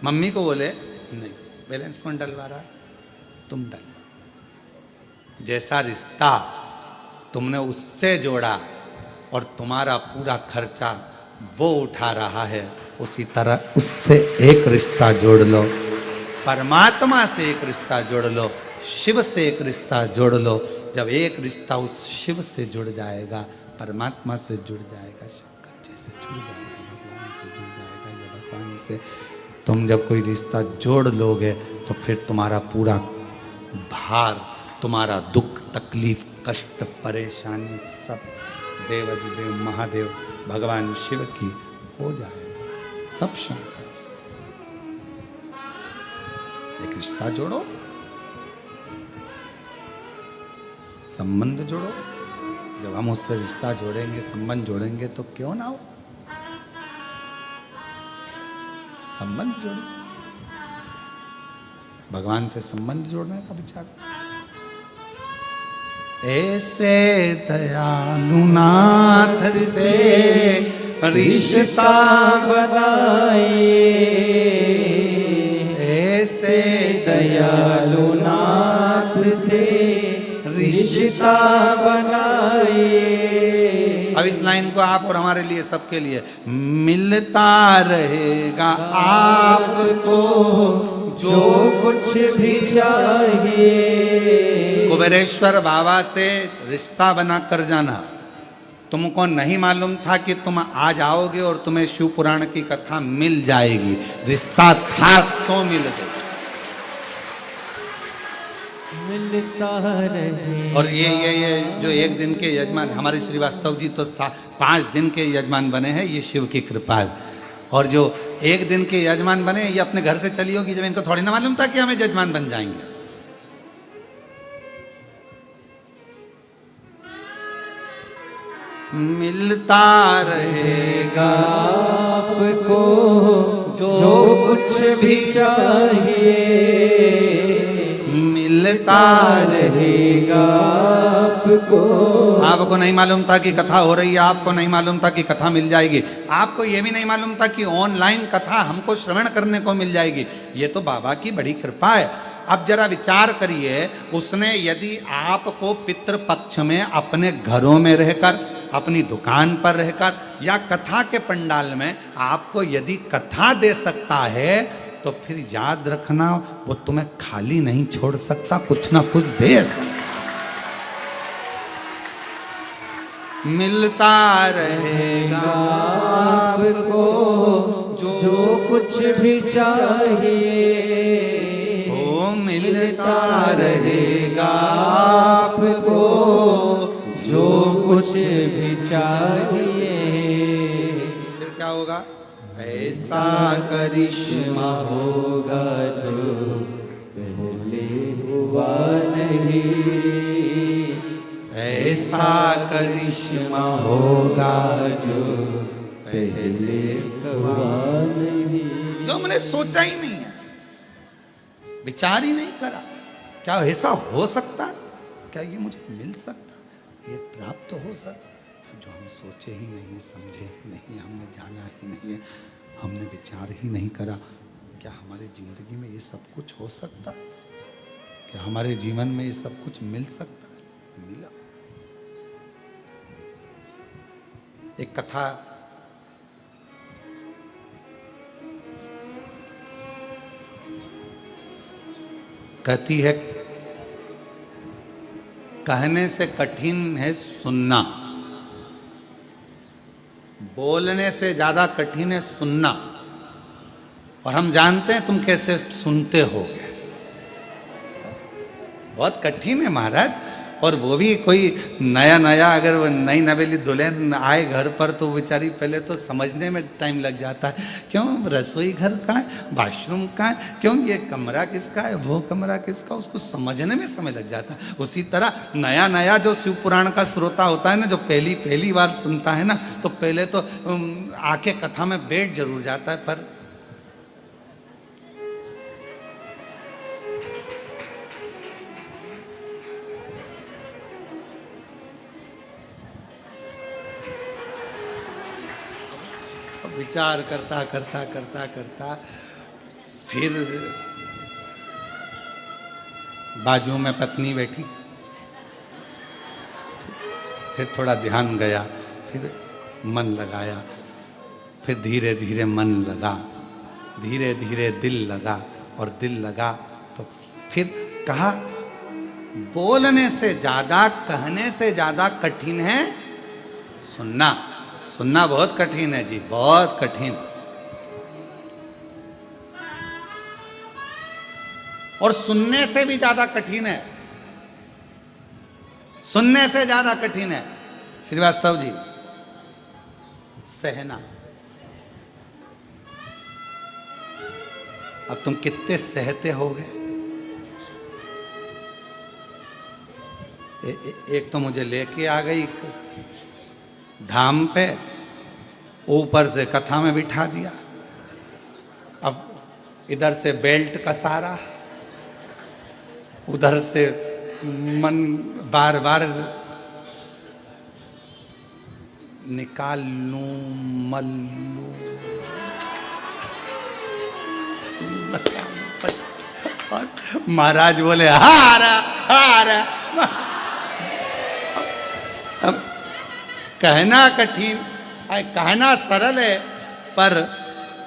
मम्मी को बोले, नहीं, बैलेंस कौन डलवा रहा? तुम डलवा। जैसा रिश्ता तुमने उससे जोड़ा और तुम्हारा पूरा खर्चा वो उठा रहा है, उसी तरह उससे एक रिश्ता जोड़ लो, परमात्मा से एक रिश्ता जोड़ लो, शिव से एक रिश्ता जोड़ लो। जब एक रिश्ता उस शिव से जुड़ जाएगा, परमात्मा से जुड़ जाएगा, शंकर जी से जुड़ जाएगा, भगवान से जुड़ जाएगा, या भगवान से तुम जब कोई रिश्ता जोड़ लोगे तो फिर तुम्हारा पूरा भार, तुम्हारा दुख, तकलीफ, कष्ट, परेशानी सब देवाधिदेव महादेव भगवान शिव की हो जाएगा, सब शंकर। एक रिश्ता जोड़ो, संबंध जोड़ो। जब हम उससे रिश्ता जोड़ेंगे, संबंध जोड़ेंगे तो क्यों ना हो, संबंध जोड़ो। भगवान से संबंध जोड़ने का विचार। ऐसे दयालु नाथ से रिश्ता बनाइए, ऐसे दयालु नाथ से रिश्ता बनाए। अब इस लाइन को आप और हमारे लिए, सबके लिए, मिलता रहेगा आपको जो कुछ भी चाहिए। कुबेरेश्वर बाबा से रिश्ता बना कर जाना। तुमको नहीं मालूम था कि तुम आज आओगे और तुम्हें शिव पुराण की कथा मिल जाएगी। रिश्ता था तो मिल जाएगी। मिलता रहे। और ये जो एक दिन के यजमान हमारे श्रीवास्तव जी तो 5 दिन के यजमान बने हैं, ये शिव की कृपा है। और जो एक दिन के यजमान बने, ये अपने घर से चली होगी, जब इनको थोड़ी ना मालूम था कि हमें यजमान बन जाएंगे। मिलता रहेगा आपको जो कुछ भी चाहिए। मिलता रहेगा आपको। आपको नहीं मालूम था कि कथा हो रही है, आपको नहीं मालूम था कि कथा मिल जाएगी, आपको यह भी नहीं मालूम था कि ऑनलाइन कथा हमको श्रवण करने को मिल जाएगी। ये तो बाबा की बड़ी कृपा है। अब जरा विचार करिए, उसने यदि आपको पितृपक्ष में अपने घरों में रहकर, अपनी दुकान पर रहकर या कथा के पंडाल में आपको यदि कथा दे सकता है, तो फिर याद रखना वो तुम्हें खाली नहीं छोड़ सकता, कुछ ना कुछ दे सकता। मिलता रहेगा आपको जो कुछ भी चाहिए। ओ मिलता रहेगा आपको जो कुछ भी चाहिए। फिर क्या होगा? ऐसा करिश्मा होगा जो पहले हुआ नहीं। ऐसा करिश्मा होगा जो पहले हुआ नहीं। जो मैंने सोचा ही नहीं है, विचार ही नहीं करा। क्या ऐसा हो सकता? क्या ये मुझे मिल सकता? ये प्राप्त हो सकता? जो हम सोचे ही नहीं, समझे ही नहीं, हमने जाना ही नहीं है, हमने विचार ही नहीं करा। क्या हमारी जिंदगी में ये सब कुछ हो सकता है? क्या हमारे जीवन में ये सब कुछ मिल सकता है? मिला। एक कथा कहती है, कहने से कठिन है सुनना, बोलने से ज्यादा कठिन है सुनना। और हम जानते हैं तुम कैसे सुनते होगे। बहुत कठिन है महाराज। और वो भी कोई नया नया, अगर वो नई नवेली दुल्हन आए घर पर, तो बेचारी पहले तो समझने में टाइम लग जाता है। क्यों रसोई घर कहाँ है, वॉशरूम कहाँ है, क्यों ये कमरा किसका है, वो कमरा किसका, उसको समझने में समय लग जाता है। उसी तरह नया नया जो शिव पुराण का श्रोता होता है ना, जो पहली बार सुनता है ना, तो पहले तो आके कथा में बैठ जरूर जाता है, पर विचार करता करता करता करता फिर बाजू में पत्नी बैठी, फिर थोड़ा ध्यान गया, फिर मन लगाया, फिर धीरे धीरे मन लगा, धीरे धीरे दिल लगा, और दिल लगा तो फिर कहा, बोलने से ज्यादा, कहने से ज्यादा कठिन है सुनना। सुनना बहुत कठिन है जी, बहुत कठिन। और सुनने से भी ज्यादा कठिन है, सुनने से ज्यादा कठिन है श्रीवास्तव जी सहना। अब तुम कितने सहते होगे? एक तो मुझे लेके आ गई धाम पे, ऊपर से कथा में बिठा दिया, अब इधर से बेल्ट कसा रहा, उधर से मन बार बार निकाल लूं मल लूं। और महाराज बोले हारा हारा। अब कहना कठिन, कहना सरल है पर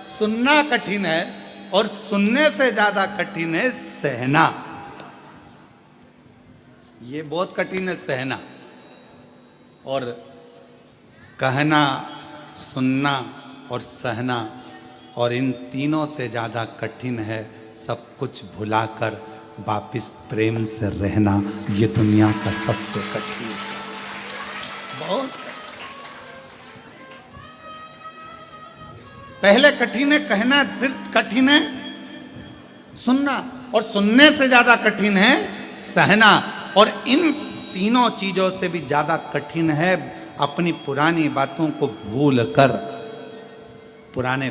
सुनना कठिन है, और सुनने से ज्यादा कठिन है सहना। ये बहुत कठिन है सहना। और कहना, सुनना और सहना, और इन तीनों से ज्यादा कठिन है सब कुछ भुलाकर वापिस प्रेम से रहना। ये दुनिया का सबसे कठिन, बहुत पहले कठिन है कहना, फिर कठिन है सुनना, और सुनने से ज्यादा कठिन है सहना। और इन तीनों चीजों से भी ज्यादा कठिन है अपनी पुरानी बातों को भूल कर, पुराने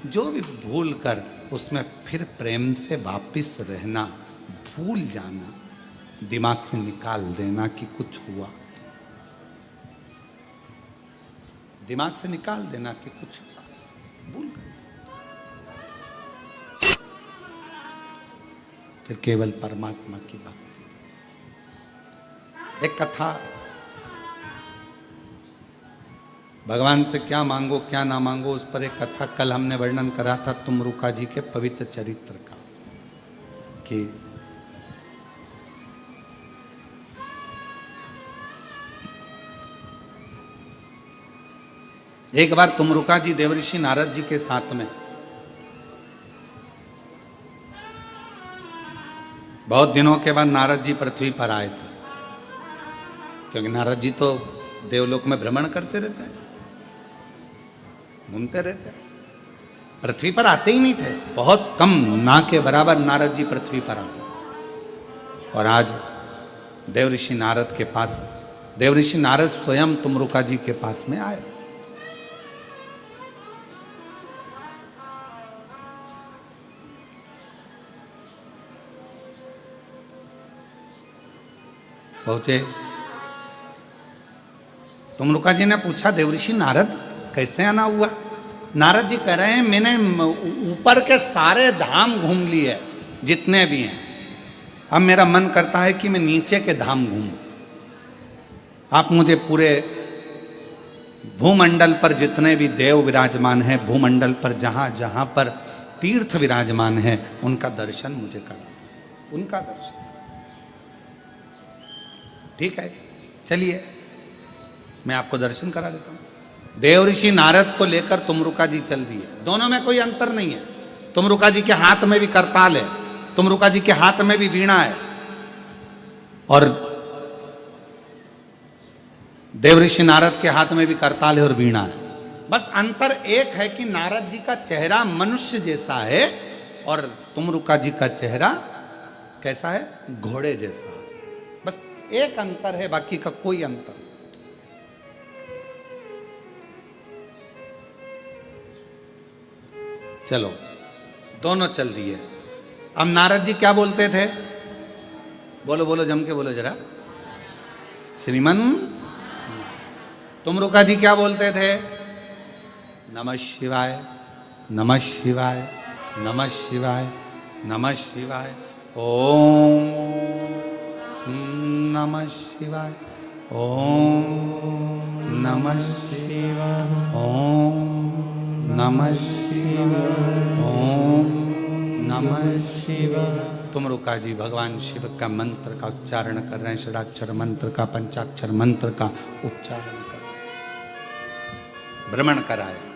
जो भी भूल कर उसमें फिर प्रेम से वापिस रहना, भूल जाना, दिमाग से निकाल देना कि कुछ हुआ, दिमाग से निकाल देना कि कुछ हुआ, भूल गए। फिर केवल परमात्मा की भक्ति। एक कथा, भगवान से क्या मांगो क्या ना मांगो, उस पर एक कथा कल हमने वर्णन करा था तुमरुका जी के पवित्र चरित्र का, कि एक बार तुमरुका जी देवऋषि नारद जी के साथ में, बहुत दिनों के बाद नारद जी पृथ्वी पर आए थे, क्योंकि नारद जी तो देवलोक में भ्रमण करते रहते हैं, घूमते रहते, पृथ्वी पर आते ही नहीं थे, बहुत कम, ना के बराबर नारद जी पृथ्वी पर आते। और आज देवऋषि नारद के पास, देवऋषि नारद स्वयं तुमरुका जी के पास में आए। पहुंचे, तुमरुका जी ने पूछा देवऋषि नारद कैसे आना हुआ? नारद जी कह रहे हैं मैंने ऊपर के सारे धाम घूम लिए जितने भी हैं, अब मेरा मन करता है कि मैं नीचे के धाम घूमूं। आप मुझे पूरे भूमंडल पर जितने भी देव विराजमान हैं, भूमंडल पर जहां जहां पर तीर्थ विराजमान है, उनका दर्शन मुझे करा, उनका दर्शन। ठीक है, चलिए मैं आपको दर्शन करा देता हूं। देवऋषि नारद को लेकर तुमरुका जी चल दिए, दोनों में कोई अंतर नहीं है। तुमरुका जी के हाथ में भी करताल है, तुमरुका जी के हाथ में भी वीणा है, और देवऋषि नारद के हाथ में भी करताल है और वीणा है। बस अंतर एक है कि नारद जी का चेहरा मनुष्य जैसा है और तुमरुका जी का चेहरा कैसा है? घोड़े जैसा। बस एक अंतर है, बाकी का कोई अंतर नहीं। चलो दोनों चल दिए। अब नारद जी क्या बोलते थे? बोलो बोलो, जम के बोलो जरा। श्रीमन। तुमरुका जी क्या बोलते थे? नमः शिवाय, नमः शिवाय, नमः शिवाय, नमः शिवाय, ओम नमः शिवाय, ओम नमः शिवाय, ओम नमः शिवाय, ओम नमः शिवाय। तुमरुका जी भगवान शिव का मंत्र का उच्चारण कर रहे हैं, षडाक्षर मंत्र का, पंचाक्षर मंत्र का उच्चारण कर रहे हैं। भ्रमण कराया।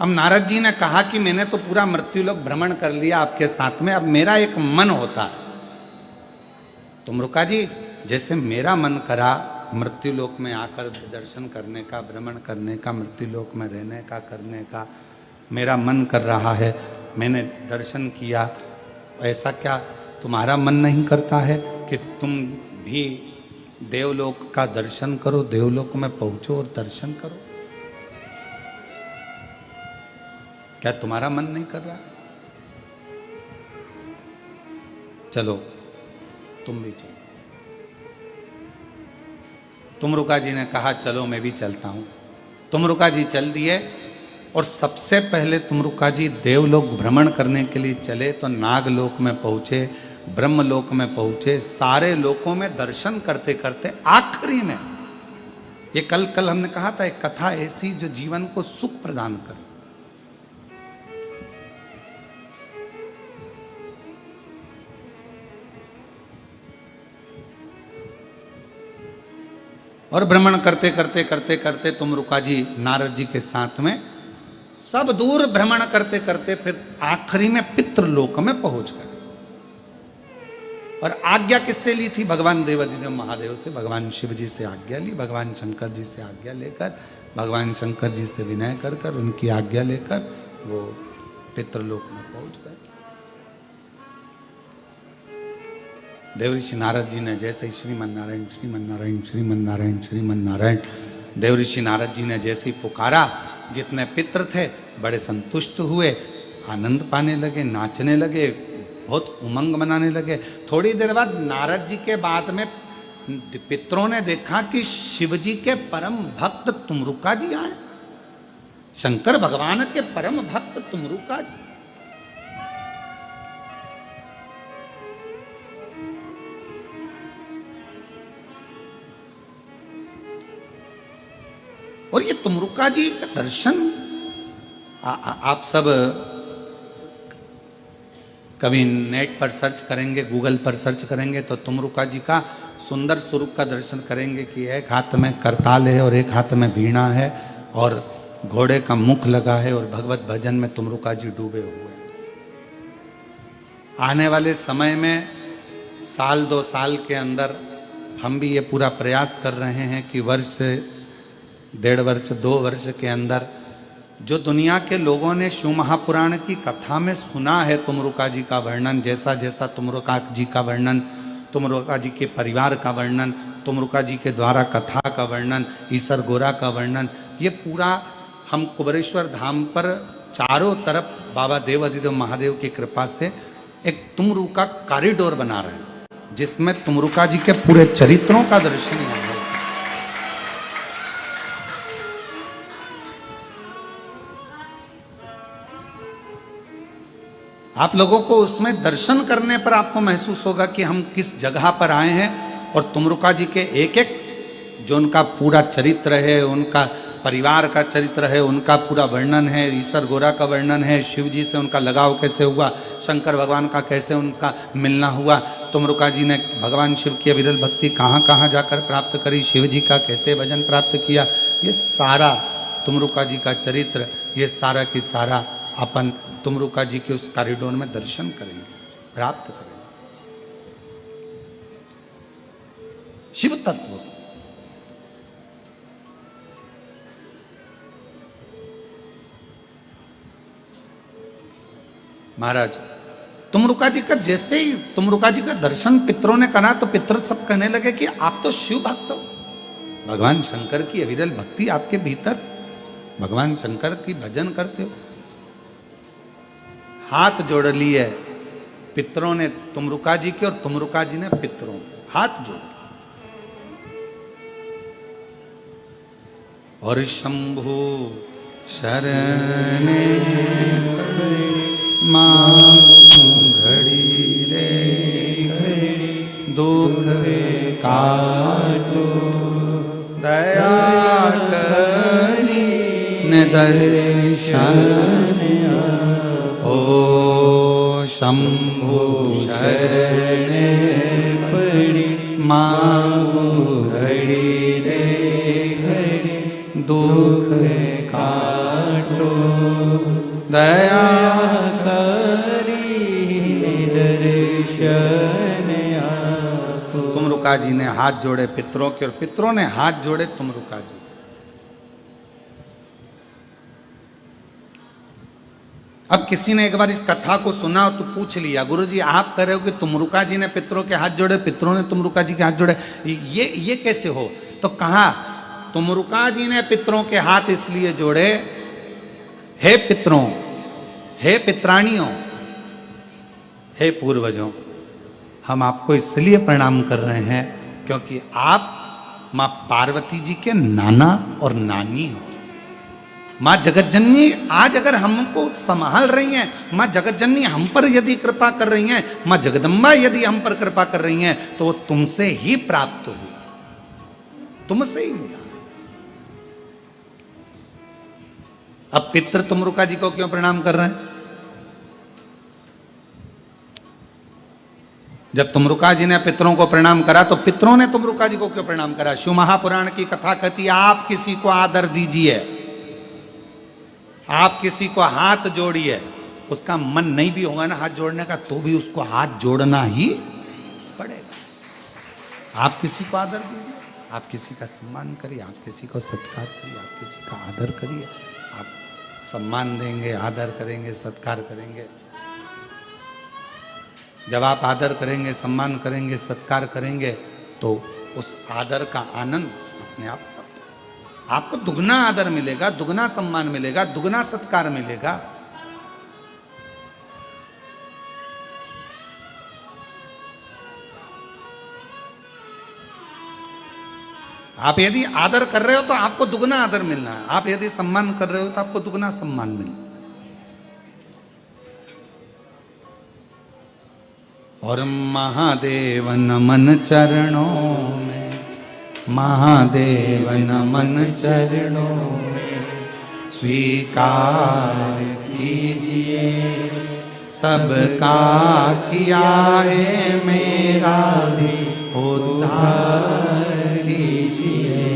अब नारद जी ने कहा कि मैंने तो पूरा मृत्युलोक भ्रमण कर लिया आपके साथ में, अब मेरा एक मन होता है। तुमरुका जी, जैसे मेरा मन करा मृत्युलोक में आकर दर्शन करने का, भ्रमण करने का, मृत्युलोक में रहने का, करने का मेरा मन कर रहा है, मैंने दर्शन किया, ऐसा क्या तुम्हारा मन नहीं करता है कि तुम भी देवलोक का दर्शन करो, देवलोक में पहुंचो और दर्शन करो? क्या तुम्हारा मन नहीं कर रहा? चलो तुम भी चलो। तुमरुका जी ने कहा चलो मैं भी चलता हूँ। तुमरुका जी चल दिए और सबसे पहले तुमरुका जी देवलोक भ्रमण करने के लिए चले तो नागलोक में पहुँचे, ब्रह्मलोक में पहुँचे, सारे लोकों में दर्शन करते करते आखिरी में ये कल हमने कहा था एक कथा ऐसी जो जीवन को सुख प्रदान करे। और भ्रमण करते करते करते करते तुमरुका जी नारद जी के साथ में सब दूर भ्रमण करते करते फिर आखिरी में पितृलोक में पहुंच गए। और आज्ञा किससे ली थी? भगवान देवाधिदेव महादेव से, भगवान शिव जी से आज्ञा ली, भगवान शंकर जी से आज्ञा लेकर, भगवान शंकर जी से विनय कर कर उनकी आज्ञा लेकर वो पितृलोक में पहुंच गए। देव ऋषि नारद जी ने जैसे ही श्रीमन नारायण श्रीमन नारायण श्रीमन नारायण श्रीमन नारायण देव ऋषि नारद जी ने जैसे ही पुकारा, जितने पितृ थे बड़े संतुष्ट हुए, आनंद पाने लगे, नाचने लगे, बहुत उमंग मनाने लगे। थोड़ी देर बाद नारद जी के बाद में पितरों ने देखा कि शिव जी के परम भक्त तुमरुका जी आए, शंकर भगवान के परम भक्त तुमरुका जी। और ये तुमरुका जी का दर्शन आप सब कभी नेट पर सर्च करेंगे, गूगल पर सर्च करेंगे तो तुमरुका जी का सुंदर स्वरूप का दर्शन करेंगे कि एक हाथ में करताल है और एक हाथ में वीणा है और घोड़े का मुख लगा है और भगवत भजन में तुमरुका जी डूबे हुए हैं। आने वाले समय में साल 2 साल के अंदर हम भी ये पूरा प्रयास कर रहे हैं कि वर्ष 1.5 वर्ष 2 वर्ष के अंदर जो दुनिया के लोगों ने शिव महापुराण की कथा में सुना है तुमरुका जी का वर्णन, जैसा जैसा तुमरुका जी का वर्णन, तुमरुका जी के परिवार का वर्णन, तुमरुका जी के द्वारा कथा का वर्णन, ईसर गोरा का वर्णन, ये पूरा हम कुबेरेश्वर धाम पर चारों तरफ बाबा देवाधिदेव महादेव की कृपा से एक तुमरुका कॉरिडोर बना रहे हैं, जिसमें तुमरुका जी के पूरे चरित्रों का दर्शन यहाँ है। आप लोगों को उसमें दर्शन करने पर आपको महसूस होगा कि हम किस जगह पर आए हैं और तुमरुका जी के एक एक जो उनका पूरा चरित्र है, उनका परिवार का चरित्र है, उनका पूरा वर्णन है, ईसर गोरा का वर्णन है, शिव जी से उनका लगाव कैसे हुआ, शंकर भगवान का कैसे उनका मिलना हुआ, तुमरुका जी ने भगवान शिव की अविरल भक्ति कहाँ कहाँ जाकर प्राप्त करी, शिव जी का कैसे भजन प्राप्त किया, ये सारा तुमरुका जी का चरित्र, ये सारा की सारा अपन तुमरुका जी के उस कॉरिडोर में दर्शन करेंगे, प्राप्त करेंगे। शिव तत्व महाराज तुमरुका जी का जैसे ही तुमरुका जी का दर्शन पितरों ने करा तो पितर सब कहने लगे कि आप तो शिव भक्त हो, भगवान शंकर की अविरल भक्ति आपके भीतर, भगवान शंकर की भजन करते हो। हाथ जोड़ लिए पितरों ने तुमरुका जी के और तुमरुका जी ने पितरों के हाथ जोड़ लिए। और शंभु शरण मांगू घड़ी रे दुख काटो दया करी न दर्शन ओ शंभु शरण पड़ी मांगू घड़ी रे घड़ी दुख काटो दया करी दर्शन आपको। तुमरुका जी ने हाथ जोड़े पितरों के और पितरों ने हाथ जोड़े तुमरुका जी। अब किसी ने एक बार इस कथा को सुना तो पूछ लिया, गुरुजी आप कह रहे हो कि तुमरुका जी ने पितरों के हाथ जोड़े, पितरों ने तुमरुका जी के हाथ जोड़े, ये कैसे हो? तो कहा तुमरुका जी ने पितरों के हाथ इसलिए जोड़े, हे पितरों, हे पित्राणियों, हे पूर्वजों, हम आपको इसलिए प्रणाम कर रहे हैं क्योंकि आप मां पार्वती जी के नाना और नानी हो। मां जगतजननी आज अगर हमको संभाल रही हैं, मां जगतजननी हम पर यदि कृपा कर रही हैं, मां जगदम्बा यदि हम पर कृपा कर रही हैं, तो वो तुमसे ही प्राप्त हुई, तुमसे ही मिला। अब पितृ तुमरुका जी को क्यों प्रणाम कर रहे हैं? जब तुमरुका जी ने पितरों को प्रणाम करा तो पितरों ने तुमरुका जी को क्यों प्रणाम करा? शिव महापुराण की कथा कहती है आप किसी को आदर दीजिए, आप किसी को हाथ जोड़िए, उसका मन नहीं भी होगा ना हाथ जोड़ने का, तो भी उसको हाथ जोड़ना ही पड़ेगा। आप किसी को आदर दीजिए, आप किसी का सम्मान करिए, आप किसी को सत्कार करिए, आप किसी का आदर करिए। आप सम्मान देंगे, आदर करेंगे, सत्कार करेंगे। जब आप आदर करेंगे, सम्मान करेंगे, सत्कार करेंगे, तो उस आदर का आनंद अपने आप आपको दुगना आदर मिलेगा, दुगना सम्मान मिलेगा, दुगना सत्कार मिलेगा। आप यदि आदर कर रहे हो तो आपको दुगना आदर मिलना है, आप यदि सम्मान कर रहे हो तो आपको दुगना सम्मान मिलना। और महादेव नमन चरणों में, महादेव नमन चरणों में, स्वीकार कीजिए सबका किया है मेरा भी उद्धार कीजिए,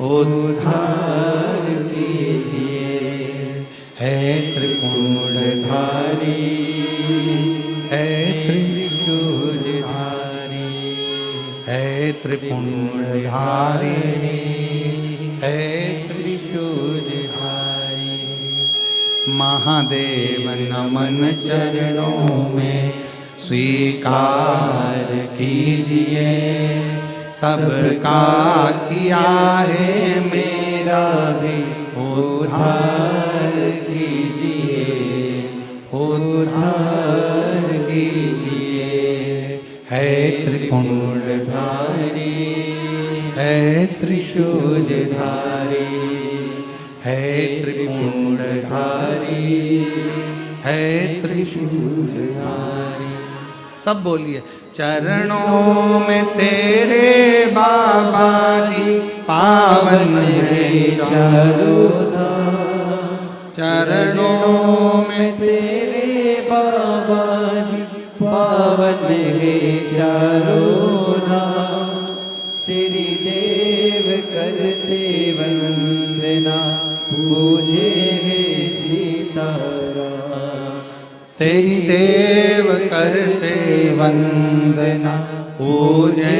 उद्धार कीजिए। है त्रिपुंडधारी, है त्रिशूलधारी, है त्रिपुंडधारी, है त्रिशूलधारी। महादेव नमन चरणों में, स्वीकार कीजिए सबका किया है मेरा भी उद्धार कीजिए, उद्धार कीजिए। है त्रिपुंडधारी, है त्रिशूलधारी, है त्रिपुंडधारी, है त्रिशूलधारी। सब बोलिए। चरणों में तेरे बाबा जी पावन है चारों धाम, चरणों में तेरे बाबा जी पावन है चारों धाम। तेरी देव करते वंदना, पूजे है सीताराम। तेरी देव करते वंदना, पूजे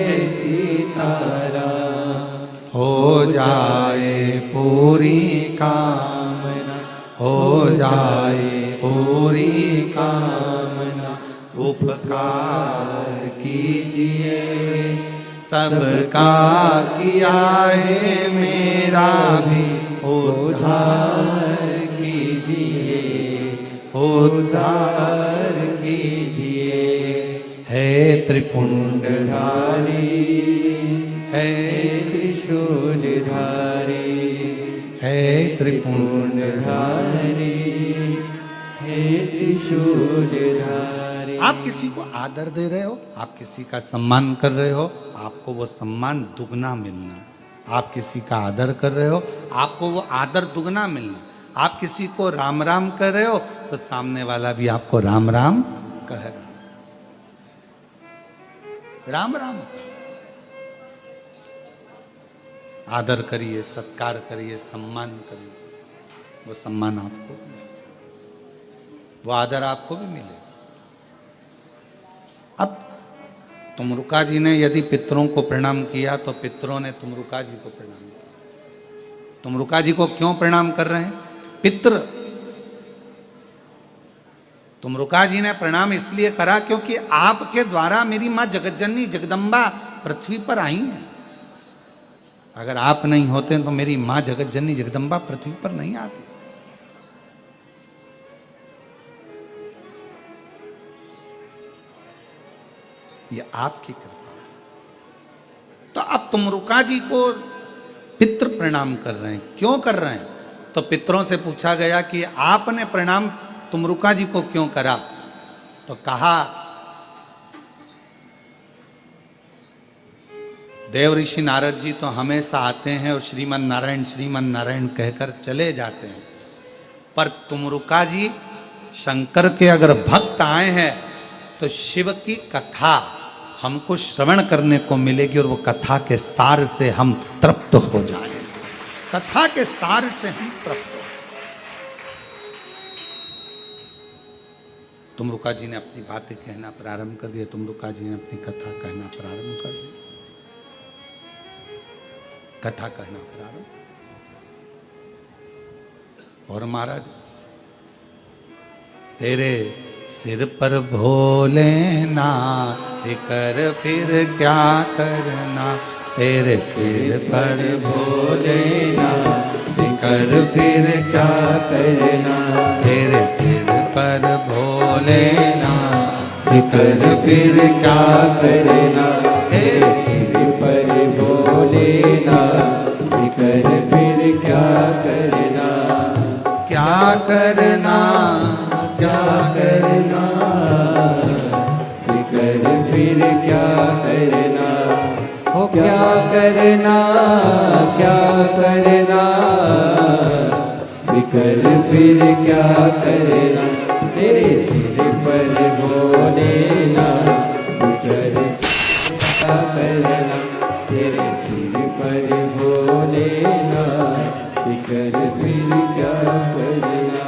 है सीताराम। हो जाए पूरी कामना, हो जाए पूरी कामना। उपकार कीजिए सबका किया है मेरा भी उद्धार कीजिए, उद्धार कीजिए। है त्रिपुंडधारी, है त्रिशूलधारी, है त्रिपुंडधारी, है त्रिशूलधारी। आप किसी को आदर दे रहे हो, आप किसी का सम्मान कर रहे हो, आपको वो सम्मान दुगना मिलना। आप किसी का आदर कर रहे हो, आपको वो आदर दुगना मिलना। आप किसी को राम राम कर रहे हो तो सामने वाला भी आपको राम राम कह रहा है। राम राम। आदर करिए, सत्कार करिए, सम्मान करिए, वो सम्मान आपको, वो आदर आपको भी मिलेगा। अब तुमरुका जी ने यदि पितरों को प्रणाम किया तो पितरों ने तुमरुका जी को प्रणाम किया। तुमरुका जी को क्यों प्रणाम कर रहे हैं? पितृ। तुमरुका जी ने प्रणाम इसलिए करा क्योंकि आपके द्वारा मेरी मां जगतजननी जगदम्बा पृथ्वी पर आई हैं। अगर आप नहीं होते तो मेरी मां जगतजननी जगदम्बा पृथ्वी पर नहीं आती। ये आपकी कृपा है। तो अब तुमरुका जी को पितृ प्रणाम कर रहे हैं। क्यों कर रहे हैं? तो पितरों से पूछा गया कि आपने प्रणाम तुमरुका जी को क्यों करा? तो कहा देव ऋषि नारद जी तो हमेशा आते हैं और श्रीमन नारायण कहकर चले जाते हैं, पर तुमरुका जी शंकर के अगर भक्त आए हैं तो शिव की कथा हमको श्रवण करने को मिलेगी और वो कथा के सार से हम तृप्त हो जाएं। कथा के सार से हम तृप्त हो। तुमरुका जी ने अपनी बातें कहना प्रारंभ कर दिया। तुमरुका जी ने अपनी कथा कहना प्रारंभ कर दी। कथा कहना प्रारंभ। और महाराज, तेरे सिर पर भोलेनाथ कर फिर क्या करना, तेरे सिर पर भोलेनाथ कर फिर क्या करना, तेरे सिर पर भोलेनाथ कर फिर क्या करना, तेरे सिर पर भोलेनाथ कर फिर क्या करना, क्या करना, क्या करना, फिर क्या करना, हो क्या करना, क्या करना, फिर क्या करना, तेरे सिर पर भोलेनाथ फिकर क्या करना, तेरे सिर पर भोलेनाथ फिकर फिर क्या करना।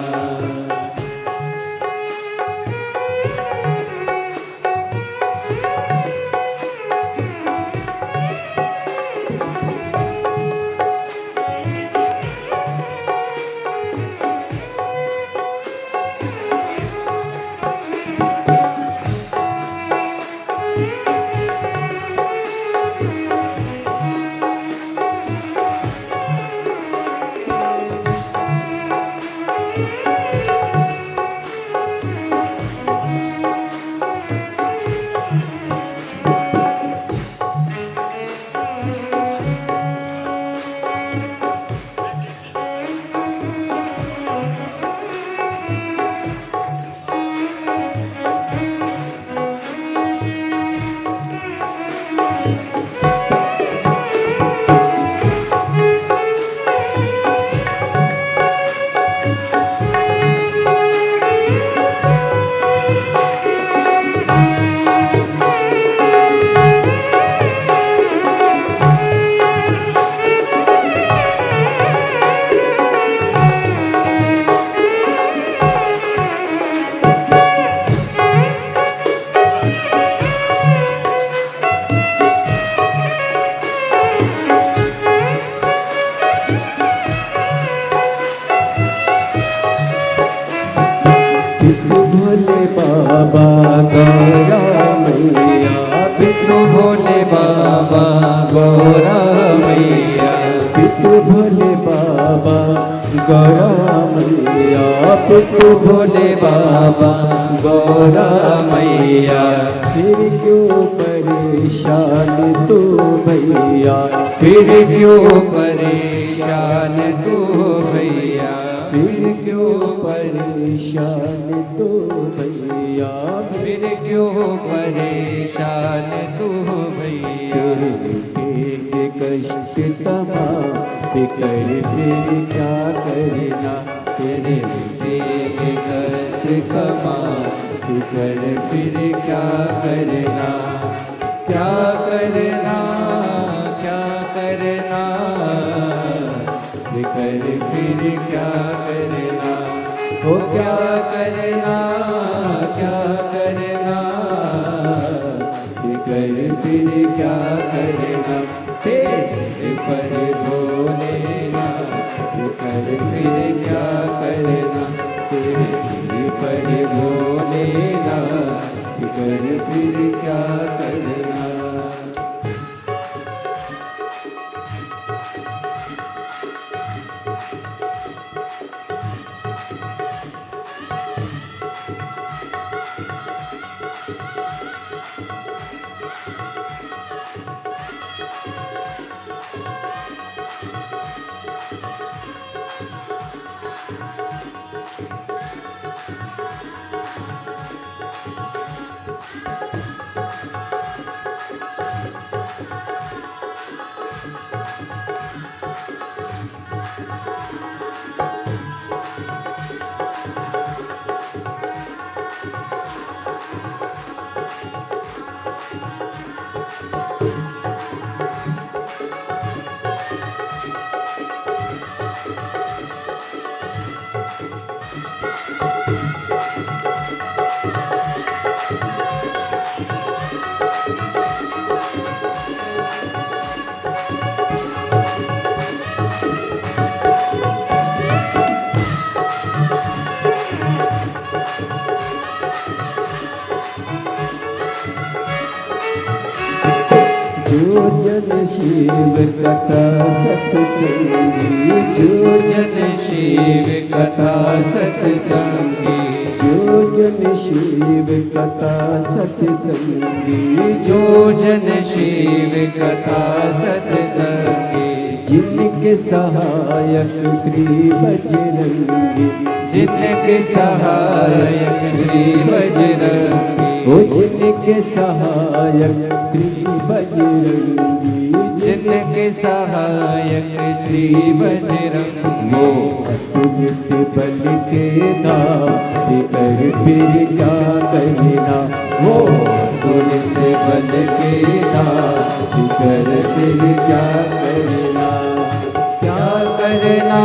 भोले बाबा गौरा मैया, पितु भोले बाबा गौरा मैया, पितु भोले बाबा गौरा मैया, पितु भोले बाबा गौरा मैया, फिर क्यों परेशान तू भैया, फिर क्यों परेशान तू भैया, फिर क्यों परेशान तू भैया, फिर क्यों परेशान तू भैया, तेरे कष्ट तमाम फिकर फिर क्या करना, तेरे तेरे कष्ट तमाम फिकर फिर क्या करना, क्या करना, क्या करना, फिकर फिर क्या करना, हो क्या करना, क्या करना, फिकर फिर क्या करना, तेरे सिर पर भोलेनाथ फिकर फिर क्या करना, तेरे सिर पर भोलेनाथ फिकर फिर क्या करना। जन शिव कथा सत्संगी, जो जन शिव कथा सत्संगी, जो जन शिव कथा सत्संगी, जो जन शिव कथा सत्संगी, जिनके सहायक श्री बजरंगी, जिनके सहायक श्री बजरंगी, ओ जिनके सहायक श्री बजरंगी, जिनके सहायक श्री बजरंगी, वो अतुलित बल के धाम कर फिर क्या करना, वो अतुलित बल के धाम कर फिर क्या करना, क्या करना,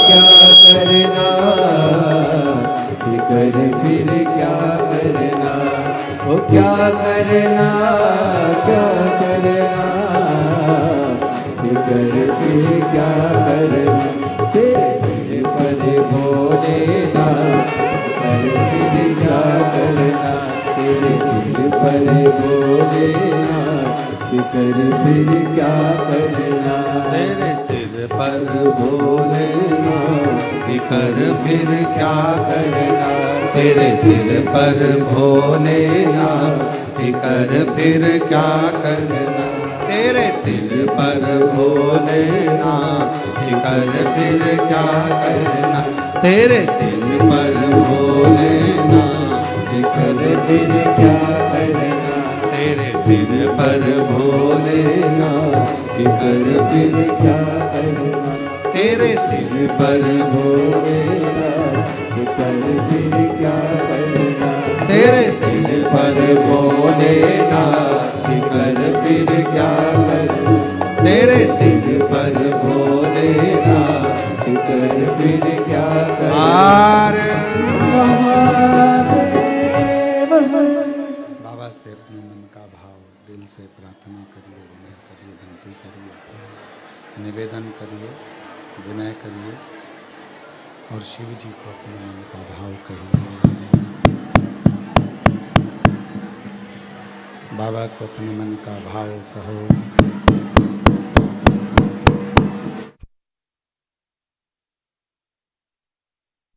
क्या करना, कर फिर क्या करना, ओ क्या करना, क्या करना, कर फिर क्या करना, तेरे सिर पर भोलेनाथ, कर फिर क्या करना, तेरे सिर पर भोलेनाथ, कर फिर क्या करना, तेरे सिर पर भोलेनाथ कर फिर क्या करना, तेरे सिर पर भोलेनाथ कर फिर क्या करना, तेरे सिर पर भोलेनाथ कर फिर क्या करना, तेरे सिर पर भोलेनाथ कर फिर क्या करना, तेरे सिर पर भोलेनाथ कर फिर क्या करना, तेरे सिर पर भोलेनाथ कर फिर क्या करना, तेरे सिर पर भोलेनाथ कर फिर क्या करना, तेरे सिर पर भोलेनाथ कर फिर क्या करना, महादेव। बाबा से अपने मन का भाव दिल से प्रार्थना करिए, विनय करिए, विनती करिए, निवेदन करिए, विनय करिए और शिव जी को अपने मन का भाव कहिए। बाबा को अपने मन का भाव कहो।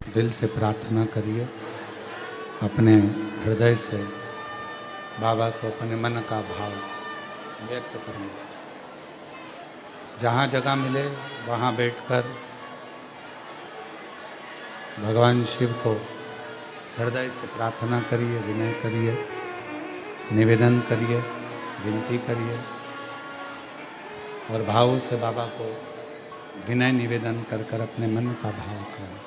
दिल से प्रार्थना करिए, अपने हृदय से बाबा को अपने मन का भाव व्यक्त करिए। जहाँ जगह मिले वहाँ बैठकर भगवान शिव को हृदय से प्रार्थना करिए, विनय करिए, निवेदन करिए, विनती करिए और भाव से बाबा को विनय निवेदन कर कर अपने मन का भाव करें।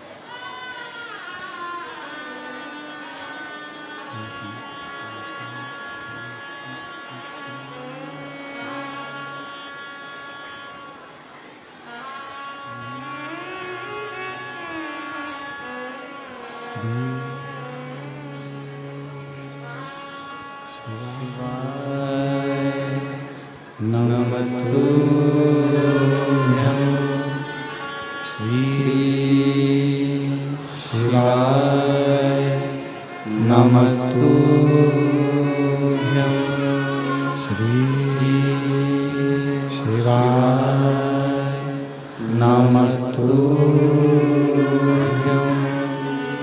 नमस्तुभ्यं श्री शिवाय, नमस्तुभ्यं श्री शिवाय, नमस्तुभ्यं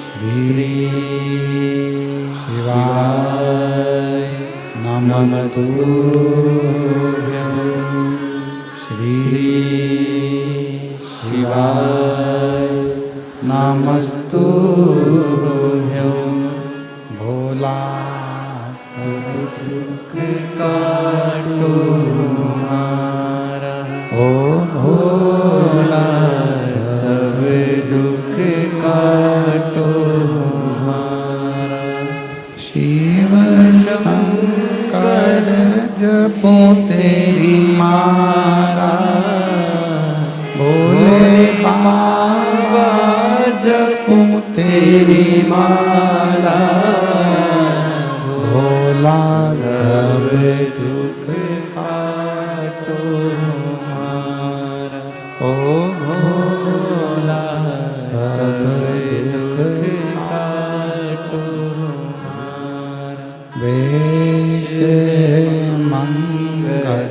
श्री शिवाय, नमस्तुभ्यं श्री शिवाय, नमस्तुभ्यं। भोला सब दुख काटो हमारा, ओ भोला सब दुख काटो हमारा, शिव शंकर जपो तेरी माला, भोले बाबा जपो तेरी माला, भोला सब दुख काटो हमारा, ओ भोला सब दुख काटो हमारा, वेश मंगल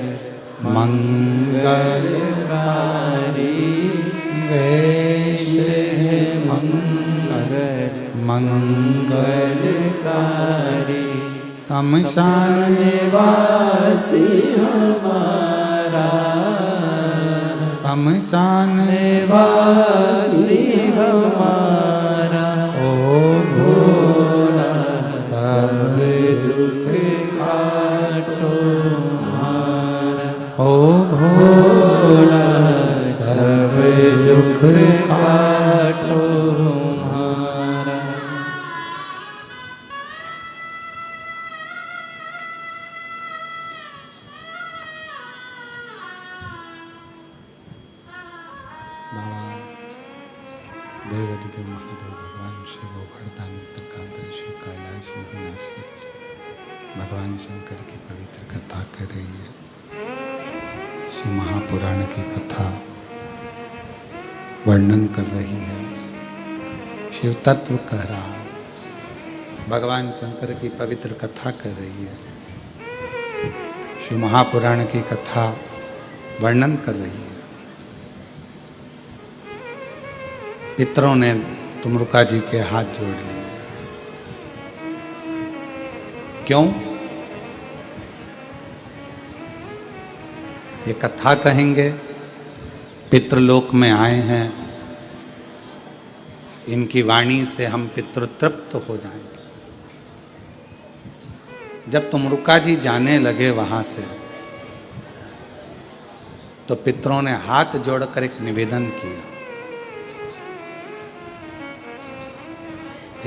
मंगलकारी शमशान निवासी हमारा, शमशान निवासी हमारा, ओ भोला सब दुख काटो हमारा, ओ भोला सब दुख काटो हमारा। बाबा देवादिदेव महादेव भगवान शिव वरदानी त्रिकालदर्शी कैलाशी विनाशी भगवान शंकर की पवित्र कथा कर रही है। शिव महापुराण की कथा वर्णन कर रही है, शिव तत्व कह रहा है, भगवान शंकर की पवित्र कथा कर रही है। शिव महापुराण की कथा वर्णन कर रही है। पितरों ने तुमरुका जी के हाथ जोड़ लिए। क्यों? ये कथा कहेंगे, पितृलोक में आए हैं, इनकी वाणी से हम पितृतृप्त हो जाएंगे। जब तुमरुका जी जाने लगे वहां से, तो पितरों ने हाथ जोड़कर एक निवेदन किया,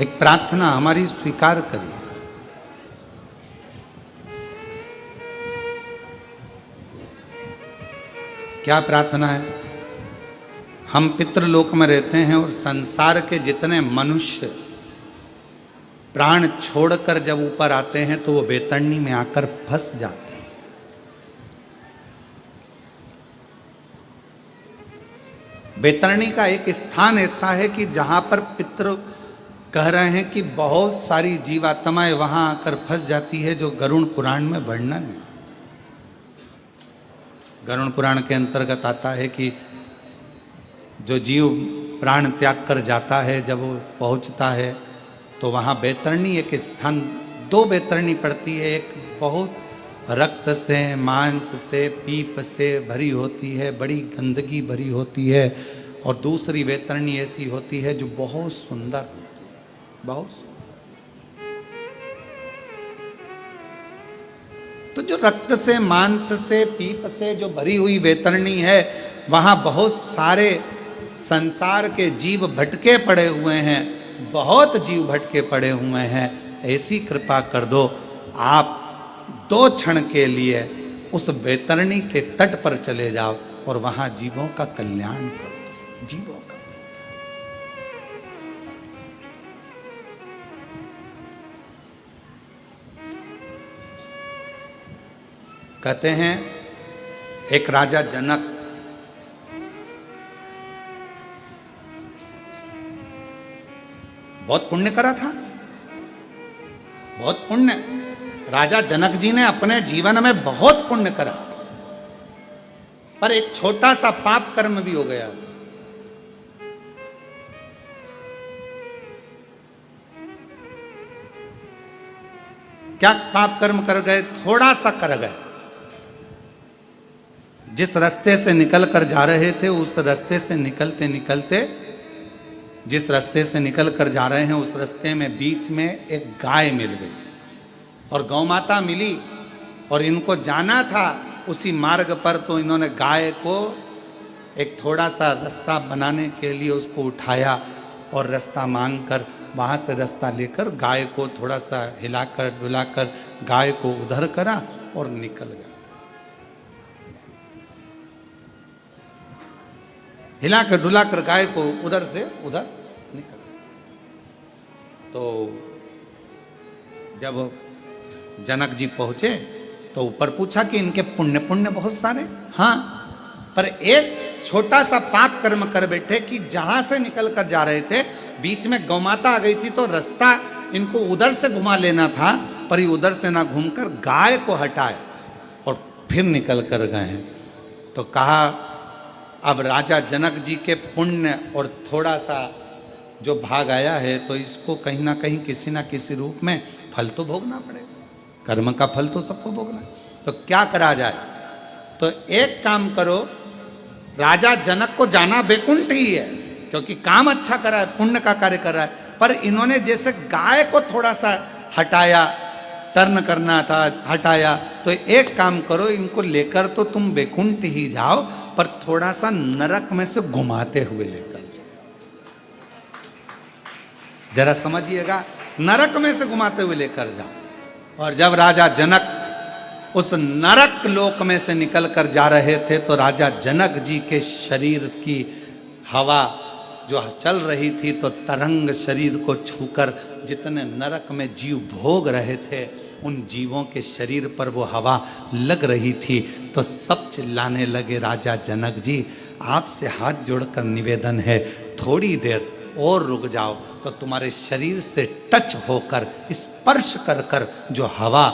एक प्रार्थना हमारी स्वीकार करिए। क्या प्रार्थना है? हम पितृलोक में रहते हैं और संसार के जितने मनुष्य प्राण छोड़कर जब ऊपर आते हैं तो वो बेतरणी में आकर फंस जाते हैं। बेतरणी का एक स्थान ऐसा है कि जहां पर पितृ कह रहे हैं कि बहुत सारी जीवात्माएं वहां आकर फंस जाती है, जो गरुड़ पुराण में वर्णन है। गरुड़ पुराण के अंतर्गत आता है कि जो जीव प्राण त्याग कर जाता है, जब वो पहुंचता है तो वहाँ बैतरणी एक स्थान, दो बैतरणी पड़ती है। एक बहुत रक्त से, मांस से, पीप से भरी होती है, बड़ी गंदगी भरी होती है, और दूसरी बैतरणी ऐसी होती है जो बहुत सुंदर होती है, बहुत सुंदर। तो जो रक्त से, मांस से, पीप से जो भरी हुई बैतरणी है, वहाँ बहुत सारे संसार के जीव भटके पड़े हुए हैं, बहुत जीव भटके पड़े हुए हैं। ऐसी कृपा कर दो, आप 2 क्षण के लिए उस बैतरणी के तट पर चले जाओ और वहाँ जीवों का कल्याण कर दो, जीवों का। कहते हैं एक राजा जनक बहुत पुण्य करा था, बहुत पुण्य। राजा जनक जी ने अपने जीवन में बहुत पुण्य करा, पर एक छोटा सा पाप कर्म भी हो गया। क्या पाप कर्म कर गए? थोड़ा सा कर गए। जिस रास्ते से निकल कर जा रहे थे, उस रास्ते से निकलते निकलते, जिस रास्ते से निकल कर जा रहे हैं उस रास्ते में बीच में एक गाय मिल गई और गौ माता मिली, और इनको जाना था उसी मार्ग पर। तो इन्होंने गाय को एक थोड़ा सा रास्ता बनाने के लिए उसको उठाया और रास्ता मांगकर वहाँ से रास्ता लेकर गाय को थोड़ा सा हिलाकर डुलाकर गाय को उधर करा और निकल गया। हिलाकर डुलाकर गाय को उधर से उधर निकल। तो जब जनक जी पहुंचे तो ऊपर पूछा कि इनके पुण्य बहुत सारे, हाँ, पर एक छोटा सा पाप कर्म कर बैठे कि जहां से निकल कर जा रहे थे बीच में गौमाता आ गई थी, तो रास्ता इनको उधर से घुमा लेना था, पर ये उधर से ना घूमकर गाय को हटाए और फिर निकल कर गए हैं। तो कहा अब राजा जनक जी के पुण्य और थोड़ा सा जो भाग आया है तो इसको कहीं ना कहीं किसी ना किसी रूप में फल तो भोगना पड़ेगा। कर्म का फल तो सबको भोगना है। तो क्या करा जाए? तो एक काम करो, राजा जनक को जाना वैकुंठ ही है, क्योंकि काम अच्छा करा है, पुण्य का कार्य कर रहा है। पर इन्होंने जैसे गाय को थोड़ा सा हटाया, टर्न करना था, हटाया, तो एक काम करो, इनको लेकर तो तुम वैकुंठ ही जाओ, पर थोड़ा सा नरक में से घुमाते हुए लेकर जाओ। जरा समझिएगा, नरक में से घुमाते हुए लेकर जाओ। और जब राजा जनक उस नरक लोक में से निकलकर जा रहे थे, तो राजा जनक जी के शरीर की हवा जो चल रही थी, तो तरंग शरीर को छूकर जितने नरक में जीव भोग रहे थे, उन जीवों के शरीर पर वो हवा लग रही थी। तो सब चिल्लाने लगे, राजा जनक जी, आपसे हाथ जोड़कर निवेदन है, थोड़ी देर और रुक जाओ, तो तुम्हारे शरीर से टच होकर, स्पर्श कर कर जो हवा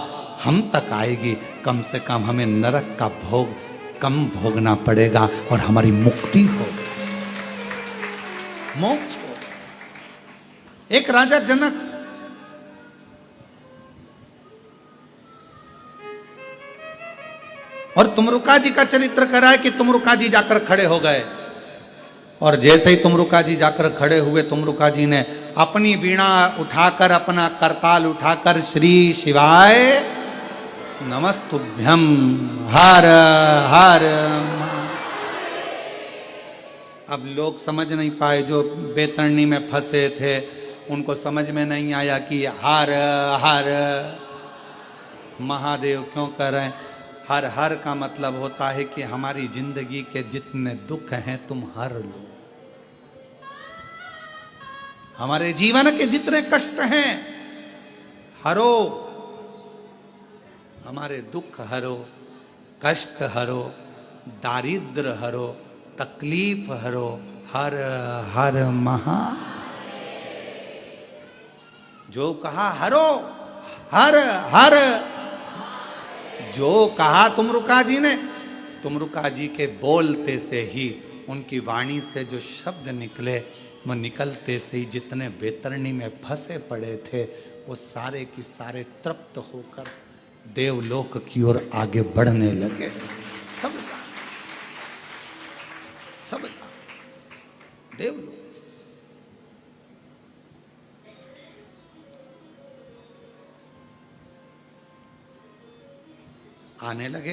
हम तक आएगी, कम से कम हमें नरक का भोग कम भोगना पड़ेगा और हमारी मुक्ति हो, मोक्ष हो। एक राजा जनक और तुमरुका जी का चरित्र करा है कि तुमरुका जी जाकर खड़े हो गए, और जैसे ही तुमरुका जी जाकर खड़े हुए, तुमरुका जी ने अपनी वीणा उठाकर, अपना करताल उठाकर, श्री शिवाय नमस्तुभ्यम हर हर। अब लोग समझ नहीं पाए, जो बेतरणी में फंसे थे, उनको समझ में नहीं आया कि हर हर महादेव क्यों कर रहे हैं। हर हर का मतलब होता है कि हमारी जिंदगी के जितने दुख हैं तुम हर लो, हमारे जीवन के जितने कष्ट हैं हरो, हमारे दुख हरो, कष्ट हरो, दारिद्र हरो, तकलीफ हरो, हर हर महा। जो कहा हरो, हर हर, जो कहा तुमरुका जी ने, तुमरुका जी के बोलते से ही, उनकी वाणी से जो शब्द निकले, वो निकलते से ही जितने बेतरणी में फंसे पड़े थे, वो सारे की सारे तृप्त होकर देवलोक की ओर आगे बढ़ने लगे। सब देवलोक। आने लगे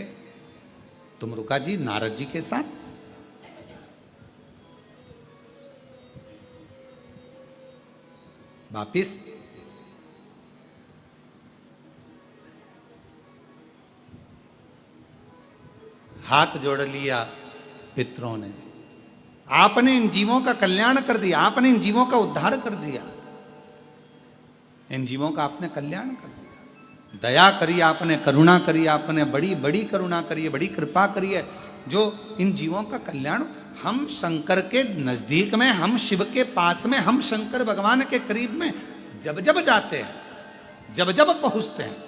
तुमरुका जी नारद जी के साथ। वापिस हाथ जोड़ लिया पितरों ने, आपने इन जीवों का कल्याण कर दिया, आपने इन जीवों का उद्धार कर दिया, इन जीवों का आपने कल्याण कर दिया, दया करी आपने, करुणा करी आपने, बड़ी बड़ी करुणा करी, बड़ी कृपा करी है, जो इन जीवों का कल्याण। हम शंकर के नजदीक में, हम शिव के पास में, हम शंकर भगवान के करीब में जब जब जाते हैं, जब जब पहुंचते हैं,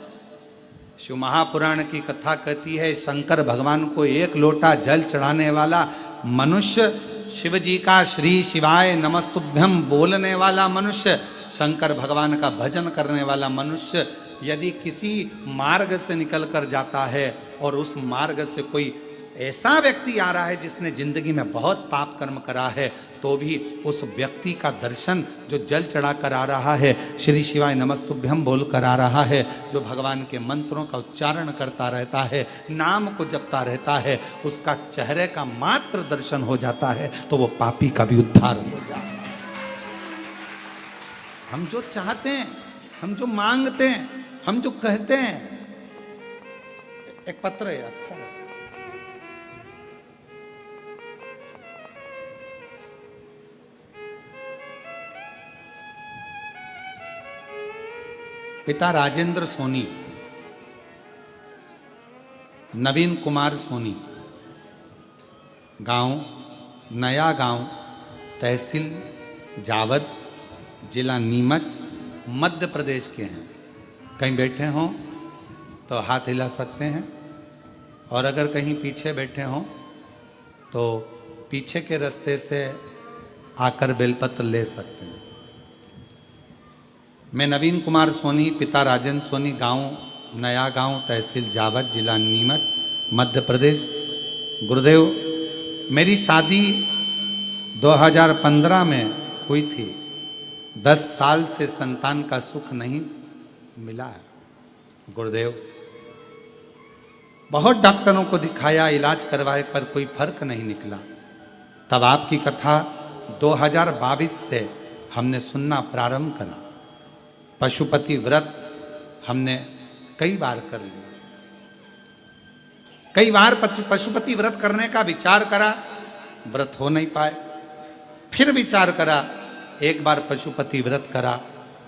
शिव महापुराण की कथा कहती है, शंकर भगवान को एक लोटा जल चढ़ाने वाला मनुष्य, शिव जी का श्री शिवाय नमस्तुभ्यम बोलने वाला मनुष्य, शंकर भगवान का भजन करने वाला मनुष्य, यदि किसी मार्ग से निकल कर जाता है और उस मार्ग से कोई ऐसा व्यक्ति आ रहा है जिसने जिंदगी में बहुत पाप कर्म करा है, तो भी उस व्यक्ति का दर्शन, जो जल चढ़ा कर आ रहा है, श्री शिवाय नमस्तुभ्यम बोल कर आ रहा है, जो भगवान के मंत्रों का उच्चारण करता रहता है, नाम को जपता रहता है, उसका चेहरे का मात्र दर्शन हो जाता है, तो वो पापी का भी उद्धार हो जाता है। हम जो चाहते हैं, हम जो मांगते हैं, हम जो कहते हैं, एक पत्र है, अच्छा है, पिता राजेंद्र सोनी, नवीन कुमार सोनी, गांव नया गांव, तहसील जावद, जिला नीमच, मध्य प्रदेश के हैं। कहीं बैठे हों तो हाथ हिला सकते हैं, और अगर कहीं पीछे बैठे हों तो पीछे के रास्ते से आकर बेलपत्र ले सकते हैं। मैं नवीन कुमार सोनी, पिता राजेंद्र सोनी, गांव नया गांव, तहसील जावद, जिला नीमच, मध्य प्रदेश। गुरुदेव, मेरी शादी 2015 में हुई थी। 10 साल से संतान का सुख नहीं मिला है। गुरुदेव, बहुत डॉक्टरों को दिखाया, इलाज करवाए, पर कोई फर्क नहीं निकला। तब आपकी कथा 2022 से हमने सुनना प्रारंभ करा। पशुपति व्रत हमने कई बार कर लिया। कई बार पशुपति व्रत करने का विचार करा, व्रत हो नहीं पाए। फिर विचार करा, एक बार पशुपति व्रत करा,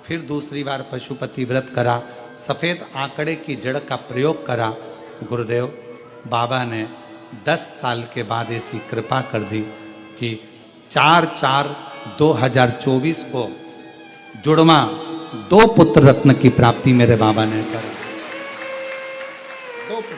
फिर दूसरी बार पशुपति व्रत करा, सफेद आंकड़े की जड़ का प्रयोग करा। गुरुदेव, बाबा ने 10 साल के बाद ऐसी कृपा कर दी कि 4/4/2024 को जुड़वा 2 पुत्र रत्न की प्राप्ति मेरे बाबा ने करी। 2 पुत्र।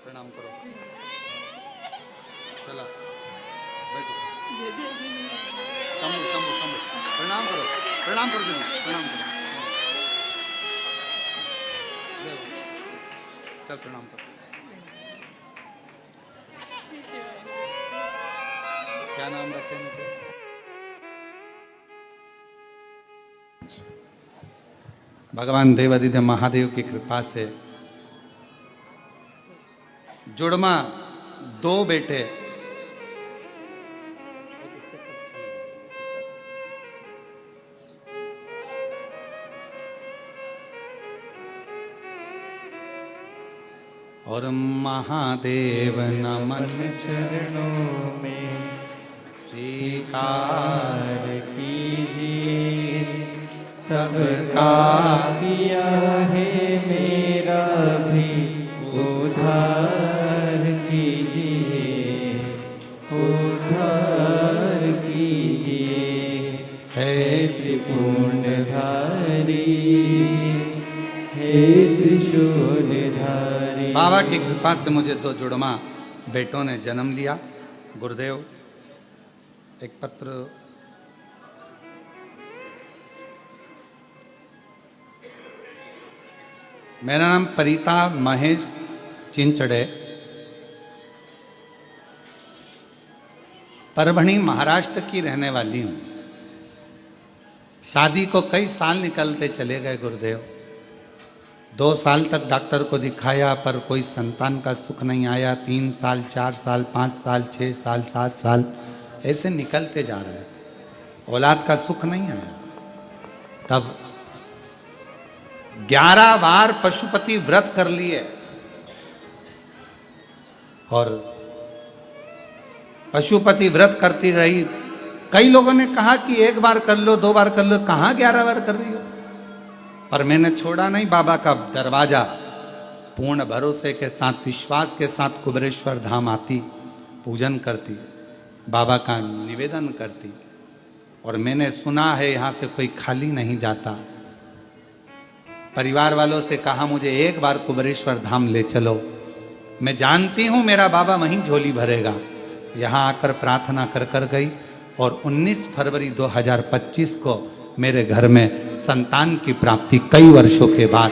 प्रणाम करो, चला बैठो। शंभू शंभू शंभू, प्रणाम करो, प्रणाम करो, प्रणाम करो। चल प्रणाम करो। क्या नाम रखे इनके? भगवान देवादिदेव महादेव की कृपा से जुड़मा 2 बेटे। और महादेव नमन चरणों में स्वीकार कीजिए, सबका किया है मेरा भी उद्धार कीजिए, उद्धार कीजिए। है त्रिपुंडधारी, हे त्रिशूलधारी। बाबा की कृपा से मुझे 2 जुड़वा बेटों ने जन्म लिया। गुरुदेव, एक पत्र मेरा नाम परिता महेश चिंचड़े, परभणी महाराष्ट्र की रहने वाली हूँ। शादी को कई साल निकलते चले गए गुरुदेव। 2 साल तक डॉक्टर को दिखाया, पर कोई संतान का सुख नहीं आया। 3 साल, 4 साल, 5 साल, 6 साल, 7 साल ऐसे निकलते जा रहे थे, औलाद का सुख नहीं आया। तब 11 बार पशुपति व्रत कर लिए और पशुपति व्रत करती रही। कई लोगों ने कहा कि 1 बार कर लो, 2 बार कर लो, कहाँ 11 बार कर रही हो? पर मैंने छोड़ा नहीं बाबा का दरवाजा। पूर्ण भरोसे के साथ, विश्वास के साथ कुबेरेश्वर धाम आती, पूजन करती, बाबा का निवेदन करती। और मैंने सुना है यहाँ से कोई खाली नहीं जाता। परिवार वालों से कहा मुझे 1 बार कुबेरेश्वर धाम ले चलो। मैं जानती हूँ मेरा बाबा वहीं झोली भरेगा। यहाँ आकर प्रार्थना कर कर गई और 19 फरवरी 2025 को मेरे घर में संतान की प्राप्ति कई वर्षों के बाद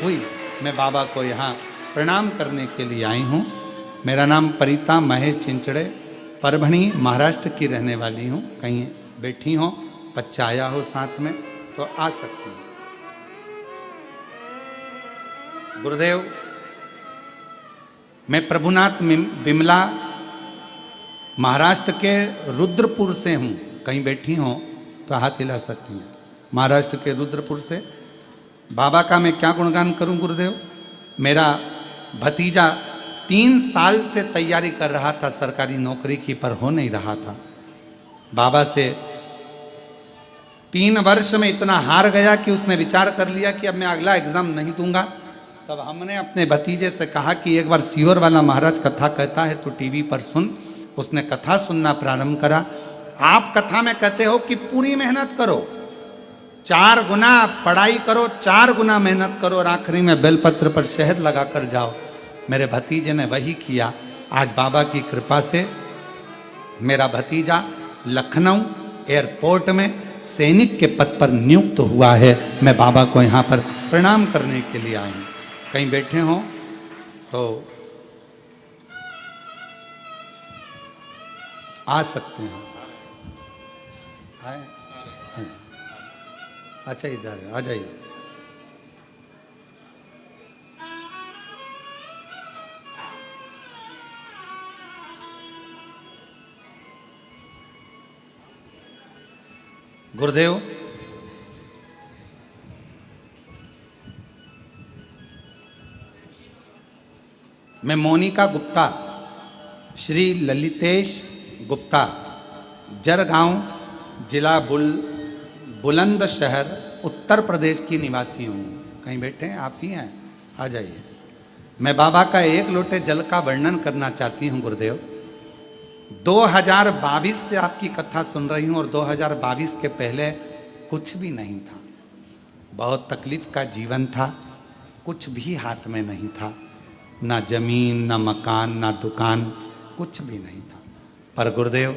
हुई। मैं बाबा को यहाँ प्रणाम करने के लिए आई हूँ। मेरा नाम परिता महेश चिंचड़े, परभणी महाराष्ट्र की रहने वाली हूँ। कहीं बैठी हो, बच्चा आया हो साथ में तो आ सकती हूँ। गुरुदेव, मैं प्रभुनाथ बिमला महाराष्ट्र के रुद्रपुर से हूँ। कहीं बैठी हो तो हाथ हिला सकती हैं। महाराष्ट्र के रुद्रपुर से। बाबा का मैं क्या गुणगान करूं गुरुदेव। मेरा भतीजा 3 साल से तैयारी कर रहा था सरकारी नौकरी की, पर हो नहीं रहा था। बाबा से 3 वर्ष में इतना हार गया कि उसने विचार कर लिया कि अब मैं अगला एग्जाम नहीं दूंगा। तब हमने अपने भतीजे से कहा कि 1 बार सीहोर वाला महाराज कथा कहता है तो टीवी पर सुन। उसने कथा सुनना प्रारंभ करा। आप कथा में कहते हो कि पूरी मेहनत करो, 4 गुना पढ़ाई करो, 4 गुना मेहनत करो और आखिरी में बेलपत्र पर शहद लगा कर जाओ। मेरे भतीजे ने वही किया। आज बाबा की कृपा से मेरा भतीजा लखनऊ एयरपोर्ट में सैनिक के पद पर नियुक्त हुआ है। मैं बाबा को यहाँ पर प्रणाम करने के लिए आया हूँ। कहीं बैठे हो तो आ सकते हैं। आए? अच्छा इधर आ जाइए। गुरुदेव, मैं मोनिका गुप्ता, श्री ललितेश गुप्ता, जरगांव जिला बुलंदशहर उत्तर प्रदेश की निवासी हूँ। कहीं बैठे हैं? आप ही हैं? आ जाइए। मैं बाबा का 1 लोटे जल का वर्णन करना चाहती हूँ गुरुदेव। 2022 से आपकी कथा सुन रही हूँ और 2022 के पहले कुछ भी नहीं था। बहुत तकलीफ का जीवन था, कुछ भी हाथ में नहीं था, ना जमीन, ना मकान, ना दुकान, कुछ भी नहीं था। पर गुरुदेव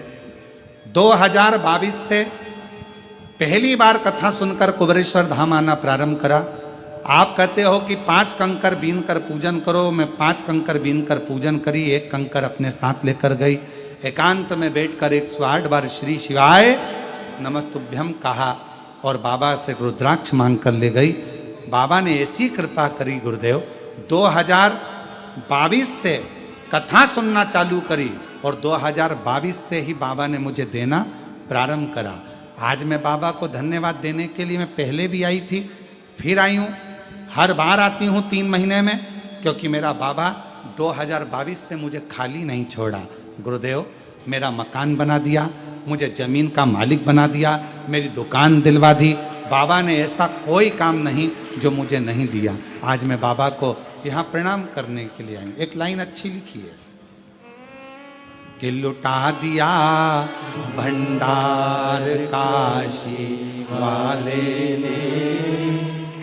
2022 से पहली बार कथा सुनकर कुबेरेश्वर धाम आना प्रारंभ करा। आप कहते हो कि 5 कंकर बीन कर पूजन करो। मैं 5 कंकर बीन कर पूजन करी, 1 कंकर अपने साथ लेकर गई। एकांत में बैठकर 108 बार श्री शिवाय नमस्तुभ्यम कहा और बाबा से रुद्राक्ष मांग कर ले गई। बाबा ने ऐसी कृपा करी गुरुदेव, 2022 से कथा सुनना चालू करी और 2022 से ही बाबा ने मुझे देना प्रारंभ करा। आज मैं बाबा को धन्यवाद देने के लिए, मैं पहले भी आई थी, फिर आई हूँ। हर बार आती हूँ 3 महीने में, क्योंकि मेरा बाबा 2022 से मुझे खाली नहीं छोड़ा। गुरुदेव, मेरा मकान बना दिया, मुझे ज़मीन का मालिक बना दिया, मेरी दुकान दिलवा दी। बाबा ने ऐसा कोई काम नहीं जो मुझे नहीं दिया। आज मैं बाबा को यहाँ प्रणाम करने के लिए आई। एक लाइन अच्छी लिखी है कि लुटा दिया भंडार काशी वाले ने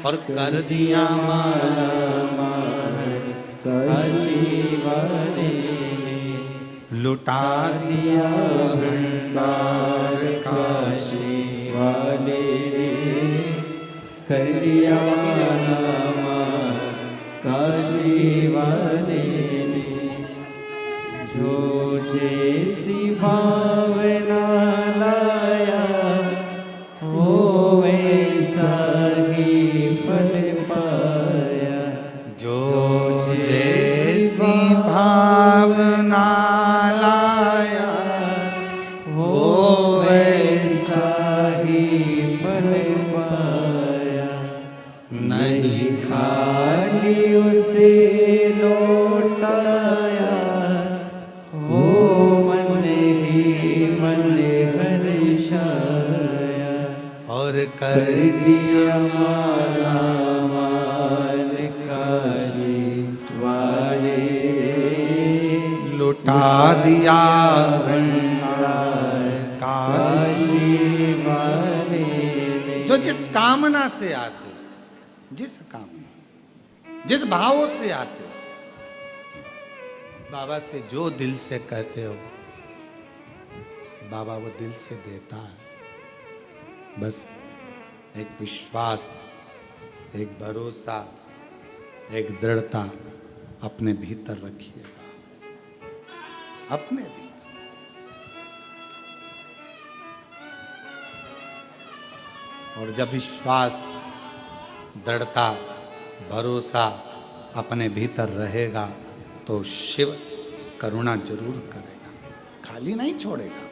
और कर दिया मालामाल काशी वाले ने। लुटा दिया भंडार काशी वाले ने, कर दिया मालामाल काशी वाले ने। जो जैसी भावना लाया वो वैसा ही फल पाया। जो जैसी भावना लाया वो वैसा ही फल पाया। नहीं खाली उसे लौटाया, वो मन ही मन हर्षाया। और कर दिया मालामाल काशी वाले ने। लुटा दिया भंडार काशी वाले ने। जो जिस कामना से आते, जिस कामना, जिस भावों से आते, बाबा से जो दिल से कहते हो, बाबा वो दिल से देता है। बस एक विश्वास, एक भरोसा, एक दृढ़ता अपने भीतर रखिएगा, अपने भी। और जब विश्वास, दृढ़ता, भरोसा अपने भीतर रहेगा तो शिव करुणा जरूर करेगा, खाली नहीं छोड़ेगा।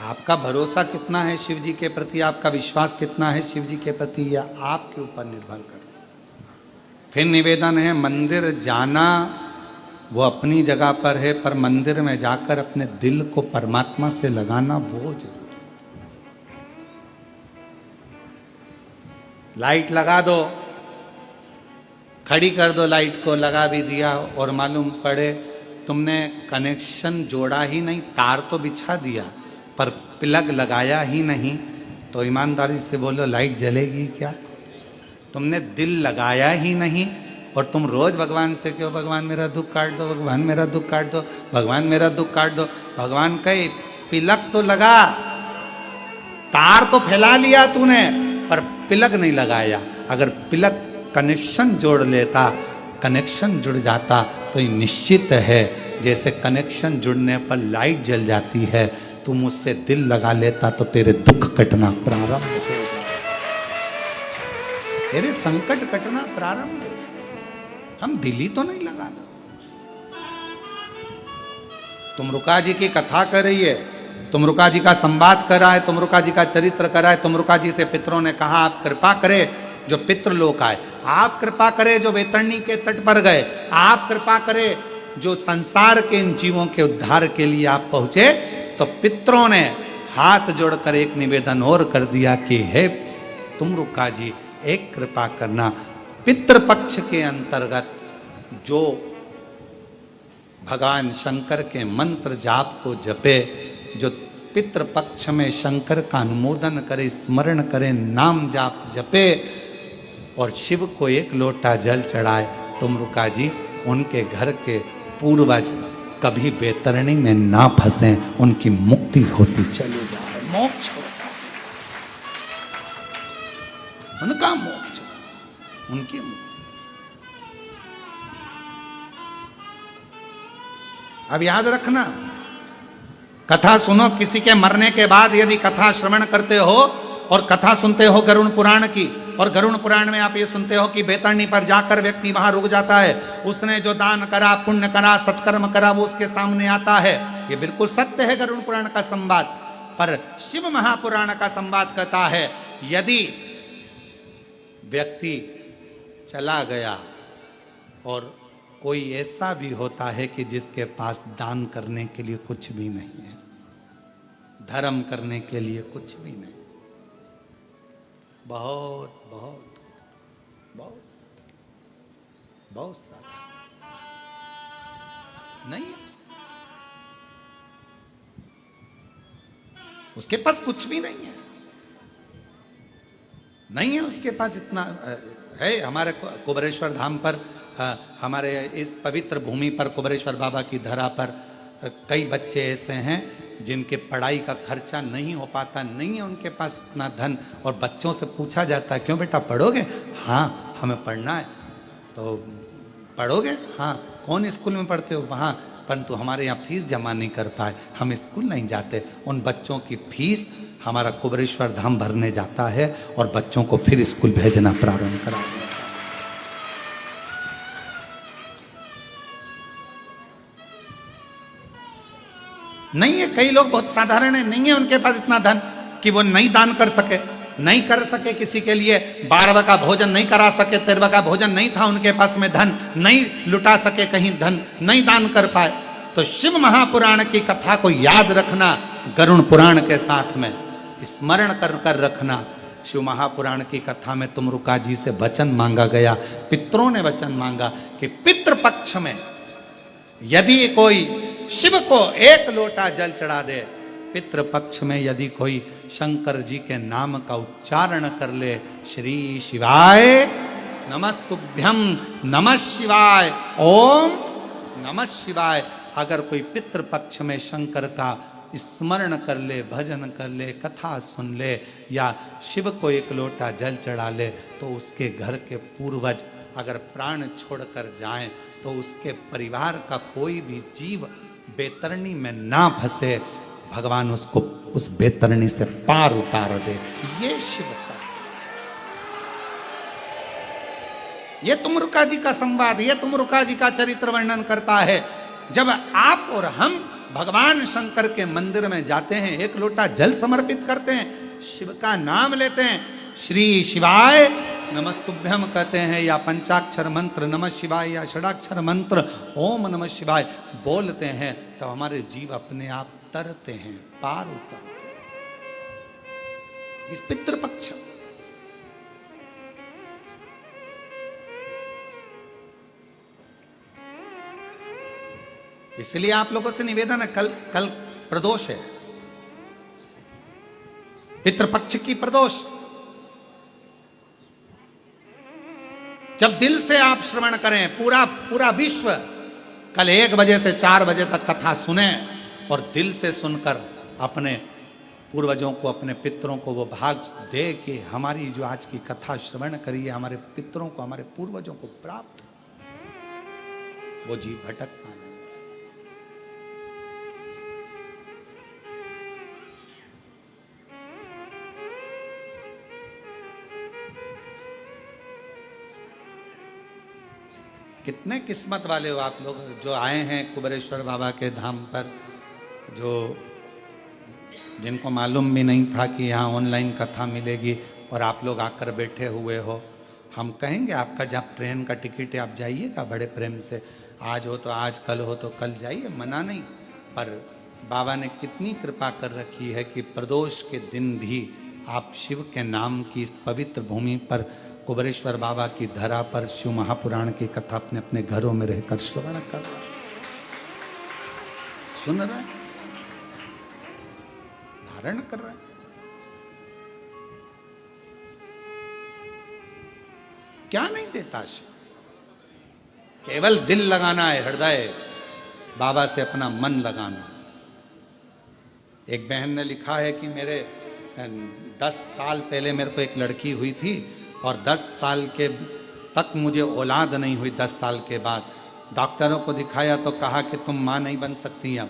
आपका भरोसा कितना है शिव जी के प्रति, आपका विश्वास कितना है शिव जी के प्रति, यह आपके ऊपर निर्भर करे। फिर निवेदन है, मंदिर जाना वो अपनी जगह पर है, पर मंदिर में जाकर अपने दिल को परमात्मा से लगाना वो जरूरी। लाइट लगा दो, खड़ी कर दो लाइट को, लगा भी दिया और मालूम पड़े तुमने कनेक्शन जोड़ा ही नहीं, तार तो बिछा दिया पर प्लग लगाया ही नहीं, तो ईमानदारी से बोलो लाइट जलेगी क्या? तुमने दिल लगाया ही नहीं और तुम रोज भगवान से क्यों, भगवान मेरा दुख काट दो, भगवान मेरा दुख काट दो, भगवान मेरा दुख काट दो। भगवान कहे पिलक तो लगा, तार तो फैला लिया तूने पर पिलक नहीं लगाया। अगर पिलक कनेक्शन जोड़ लेता, कनेक्शन जुड़ जाता तो ये निश्चित है जैसे कनेक्शन जुड़ने पर लाइट जल जाती है, तुम उससे दिल लगा लेता तो तेरे दुख कटना प्रारंभ हो जाए, तेरे संकट कटना प्रारंभ। हम दिल ही तो नहीं लगाना। तुम रुका जी की कथा कर रही है, तुम रुका जी का संवाद कर रहा है, तुम रुका जी का चरित्र कर रहा है, तुम रुका जी से पितरों ने कहा आप कृपा करे जो पितृलोक आए, आप कृपा करे जो वैतरणी के तट पर गए, आप कृपा करे जो संसार के इन जीवों के उद्धार के लिए आप पहुंचे। तो पितरों ने हाथ जोड़कर एक निवेदन और कर दिया कि हे तुम रुका जी एक कृपा करना, पितृपक्ष के अंतर्गत जो भगवान शंकर के मंत्र जाप को जपे, जो पितृपक्ष में शंकर का अनुमोदन करे, स्मरण करे, नाम जाप जपे और शिव को एक लोटा जल चढ़ाए, तुम रुका जी उनके घर के पूर्वज कभी वैतरणी में ना फंसे, उनकी मुक्ति होती चली जाए, मोक्ष होता है, उनका मोक्ष, उनकी मुक्ति। अब याद रखना, कथा सुनो, किसी के मरने के बाद यदि कथा श्रवण करते हो और कथा सुनते हो गरुड़ पुराण की, और गरुड़ पुराण में आप ये सुनते हो कि वैतरणी पर जाकर व्यक्ति वहां रुक जाता है, उसने जो दान करा, पुण्य करा, सत्कर्म करा वो उसके सामने आता है। ये बिल्कुल सत्य है गरुड़ पुराण का संवाद। पर शिव महापुराण का संवाद कहता है यदि व्यक्ति चला गया और कोई ऐसा भी होता है कि जिसके पास दान करने के लिए कुछ भी नहीं है, धर्म करने के लिए कुछ भी नहीं, बहुत बहुत बहुत बहुत सारा नहीं है उसके पास कुछ भी नहीं है, नहीं है उसके पास इतना है। हमारे कुबरेश्वर धाम पर, हमारे इस पवित्र भूमि पर, कुबरेश्वर बाबा की धरा पर कई बच्चे ऐसे हैं जिनके पढ़ाई का खर्चा नहीं हो पाता, नहीं है उनके पास इतना धन, और बच्चों से पूछा जाता है क्यों बेटा पढ़ोगे? हाँ हमें पढ़ना है। तो पढ़ोगे? हाँ। कौन स्कूल में पढ़ते हो? वहाँ, परंतु हमारे यहाँ फीस जमा नहीं कर पाए, हम स्कूल नहीं जाते। उन बच्चों की फीस हमारा कुबरेश्वर धाम भरने जाता है और बच्चों को फिर स्कूल भेजना प्रारंभ करा। नहीं है, कई लोग बहुत साधारण है, नहीं है उनके पास इतना धन कि वो नहीं दान कर सके, नहीं कर सके किसी के लिए 12वां का भोजन नहीं करा सके, 13वां का भोजन नहीं था उनके पास में धन, नहीं लुटा सके कहीं धन, नहीं दान कर पाए। तो शिव महापुराण की कथा को याद रखना, गरुड़ पुराण के साथ में स्मरण कर कर रखना। शिव महापुराण की कथा में तुम रुका जी से वचन मांगा गया, पितरों ने वचन मांगा कि पितृपक्ष में यदि कोई शिव को एक लोटा जल चढ़ा दे, पितृपक्ष में यदि कोई शंकर जी के नाम का उच्चारण कर ले, श्री शिवाय नमस्तुभ्यम, नमः शिवाय, ओम नमः शिवाय, अगर कोई पितृपक्ष में शंकर का स्मरण कर ले, भजन कर ले, कथा सुन ले या शिव को एक लोटा जल चढ़ा ले, तो उसके घर के पूर्वज अगर प्राण छोड़कर जाएं तो उसके परिवार का कोई भी जीव वैतरणी में ना फंसे, भगवान उसको उस वैतरणी से पार उतार दे। ये शिव का, ये तुमरुका जी का संवाद, ये तुमरुका जी का चरित्र वर्णन करता है। जब आप और हम भगवान शंकर के मंदिर में जाते हैं, एक लोटा जल समर्पित करते हैं, शिव का नाम लेते हैं, श्री शिवाय नमस्तुभ्यम कहते हैं, या पंचाक्षर मंत्र नमः शिवाय या षडाक्षर मंत्र ओम नमः शिवाय बोलते हैं, तो हमारे जीव अपने आप तरते हैं, पार उतरते हैं। इस पितृपक्ष इसलिए आप लोगों से निवेदन है, कल कल प्रदोष है, पितृपक्ष की प्रदोष। जब दिल से आप श्रवण करें, पूरा पूरा विश्व कल 1 बजे से 4 बजे तक कथा सुने और दिल से सुनकर अपने पूर्वजों को, अपने पितरों को वो भाग दे कि हमारी जो आज की कथा श्रवण करी है, हमारे पितरों को, हमारे पूर्वजों को प्राप्त, वो जीव भटकता नहीं। कितने किस्मत वाले हो आप लोग जो आए हैं कुबेरेश्वर बाबा के धाम पर, जो जिनको मालूम भी नहीं था कि यहाँ ऑनलाइन कथा मिलेगी और आप लोग आकर बैठे हुए हो। हम कहेंगे आपका जब ट्रेन का टिकट है आप जाइएगा बड़े प्रेम से, आज हो तो आज, कल हो तो कल जाइए, मना नहीं। पर बाबा ने कितनी कृपा कर रखी है कि प्रदोष के दिन भी आप शिव के नाम की इस पवित्र भूमि पर, कुबेरेश्वर बाबा की धरा पर शिव महापुराण की कथा अपने अपने घरों में रहकर श्रवण कर रहे, सुन रहे, धारण कर रहे। क्या नहीं देता शिव? केवल दिल लगाना है, हृदय बाबा से अपना मन लगाना। एक बहन ने लिखा है कि मेरे 10 साल पहले मेरे को एक लड़की हुई थी और 10 साल के तक मुझे औलाद नहीं हुई। 10 साल के बाद डॉक्टरों को दिखाया तो कहा कि तुम माँ नहीं बन सकती, अब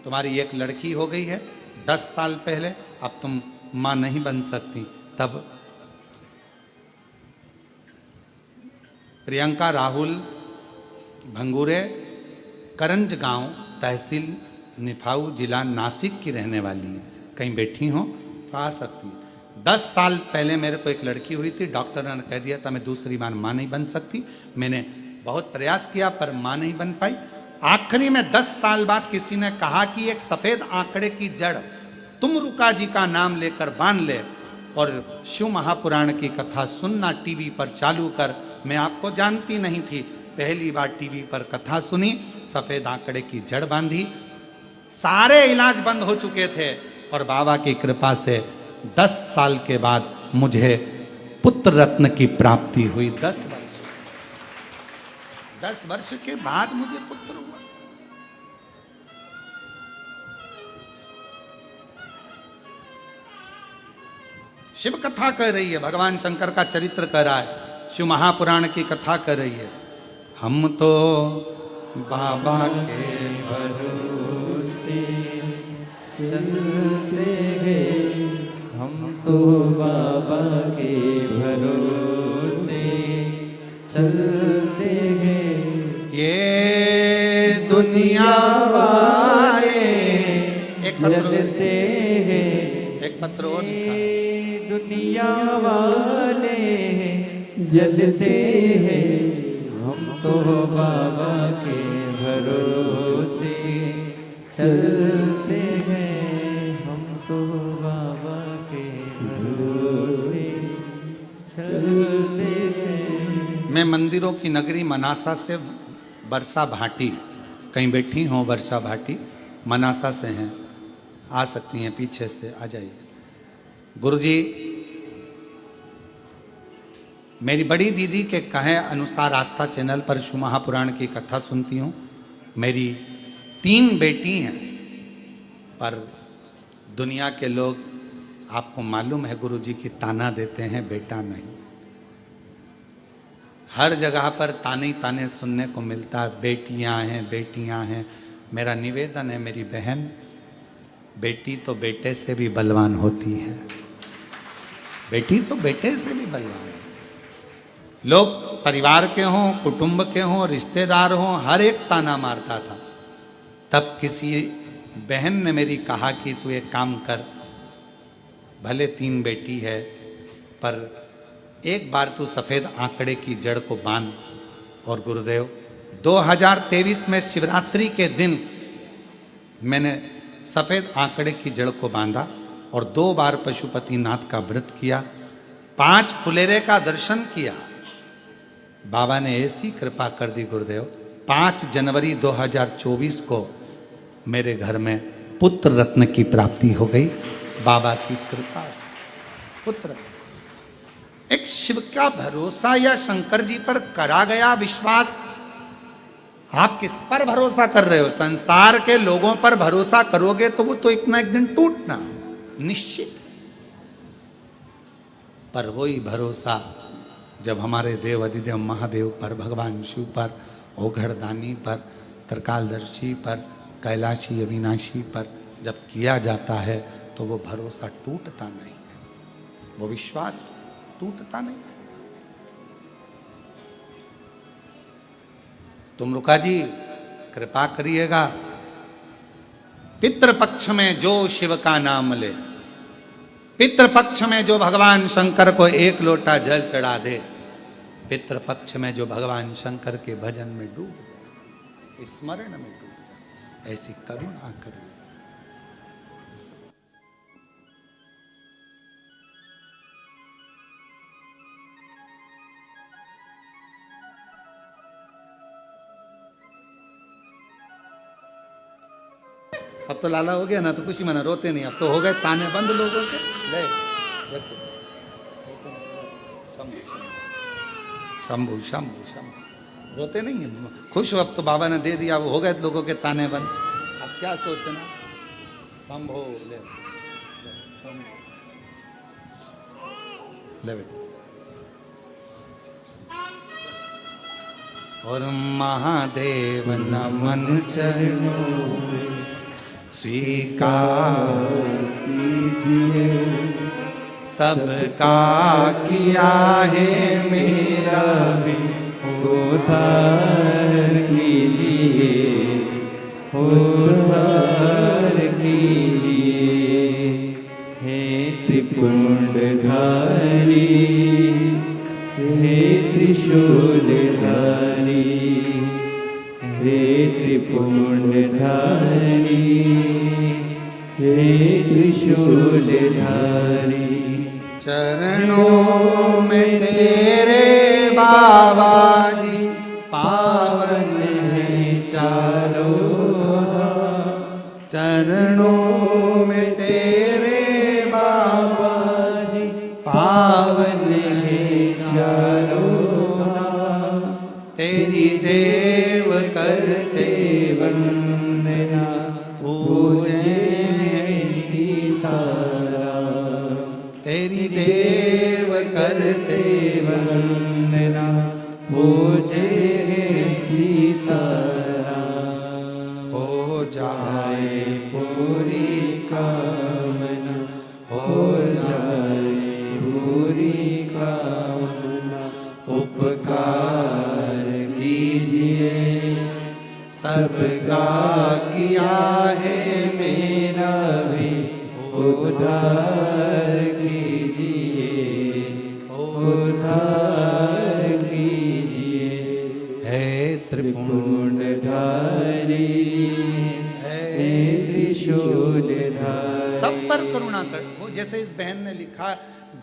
तुम्हारी एक लड़की हो गई है 10 साल पहले, अब तुम माँ नहीं बन सकती। तब प्रियंका राहुल भंगूरे, करंज गांव, तहसील निफाऊ, जिला नासिक की रहने वाली है। कहीं बैठी हो तो आ सकती है। 10 साल पहले मेरे को एक लड़की हुई थी, डॉक्टर ने कह दिया था मैं दूसरी बार माँ नहीं बन सकती। मैंने बहुत प्रयास किया पर माँ नहीं बन पाई। आखिरी में 10 साल बाद किसी ने कहा कि एक सफेद आंकड़े की जड़ तुम रुका जी का नाम लेकर बांध ले और शिव महापुराण की कथा सुनना टीवी पर चालू कर। मैं आपको जानती नहीं थी, पहली बार टीवी पर कथा सुनी, सफेद आंकड़े की जड़ बांधी, सारे इलाज बंद हो चुके थे और बाबा की कृपा से 10 साल के बाद मुझे पुत्र रत्न की प्राप्ति हुई। 10 वर्ष के बाद मुझे पुत्र हुआ। शिव कथा कह रही है, भगवान शंकर का चरित्र कह रहा है, शिव महापुराण की कथा कर रही है। हम तो बाबा के भरोसे चलते हैं, हम तो बाबा के भरोसे चलते हैं। ये दुनिया वाले एक जलते हैं, एक पत्र और लिखा। दुनिया वाले जलते हैं, हम तो बाबा के भरोसे चलते हैं, हम तो बाबा के भरोसे चलते हैं। मैं मंदिरों की नगरी मनासा से वर्षा भाटी, कहीं बैठी हूँ वर्षा भाटी, मनासा से हैं, आ सकती हैं, पीछे से आ जाइए। गुरुजी, मेरी बड़ी दीदी के कहे अनुसार आस्था चैनल पर शिव महापुराण की कथा सुनती हूँ। मेरी 3 बेटी हैं, पर दुनिया के लोग, आपको मालूम है गुरुजी, की ताना देते हैं, बेटा नहीं। हर जगह पर ताने ही ताने सुनने को मिलता है, बेटियां हैं, बेटियां हैं। मेरा निवेदन है मेरी बहन, बेटी तो बेटे से भी बलवान होती है, बेटी तो बेटे से भी बलवान है। लोग परिवार के हों, कुटुंब के हों, रिश्तेदार हों, हर एक ताना मारता था। तब किसी बहन ने मेरी कहा कि तू एक काम कर, भले 3 बेटी है पर एक बार तू सफेद आंकड़े की जड़ को बांध। और गुरुदेव 2023 में शिवरात्रि के दिन मैंने सफेद आंकड़े की जड़ को बांधा और 2 बार पशुपतिनाथ का व्रत किया, 5 फुलेरे का दर्शन किया। बाबा ने ऐसी कृपा कर दी गुरुदेव, 5 जनवरी 2024 को मेरे घर में पुत्र रत्न की प्राप्ति हो गई बाबा की कृपा से। पुत्र, एक शिव का भरोसा या शंकर जी पर करा गया विश्वास। आप किस पर भरोसा कर रहे हो? संसार के लोगों पर भरोसा करोगे तो वो तो एक ना एक दिन टूटना निश्चित। पर वही भरोसा जब हमारे देव अधिदेव महादेव पर, भगवान शिव पर, ओघड़दानी पर, त्रिकालदर्शी पर, कैलाशी अविनाशी पर जब किया जाता है तो वो भरोसा टूटता नहीं है, वो विश्वास टूटता नहीं। तुम रुका जी कृपा करिएगा, पितृपक्ष में जो शिव का नाम ले, पितृपक्ष में जो भगवान शंकर को 1 लोटा जल चढ़ा दे, पितृपक्ष में जो भगवान शंकर के भजन में डूब जाए, स्मरण में डूब जाए, ऐसी करुणा करिए। अब तो लाला हो गया ना, तो खुशी मना, रोते नहीं, अब तो हो गए ताने बंद लोगों के। ले रखो, शंभू शंभू शंभू, रोते नहीं है, खुश हो। अब तो बाबा ने दे दिया, वो हो गए लोगों के ताने बंद। अब क्या सोचना, शंभो ले ले बेटा। और महादेव नमन चरणों में स्वीकार कीजिए, सबका किया है मेरा भी उद्धार कीजिए, उद्धार कीजिए। हे त्रिपुंडधारी, हे त्रिशूलधारी, हे त्रिपुंडधारी, हे त्रिशूलधारी। चरणों में तेरे बाबा जी पावन है चारों धाम, चरणों में तेरे बाबा जी पावन है चारों धाम। तेरी देव करते वंदना, पूजे सीताराम। तेरी देव करते वंदना, पूजे सीताराम। हो जाए पूरी कामना, हो जाए पूरी कामना। उपकार कीजिए, सबका किया है मेरा भी उद्धार कीजिए, उद्धार कीजिए। हे त्रिपुंडधारी, हे त्रिशूलधारी। सब पर करुणा कर। वो जैसे इस बहन ने लिखा,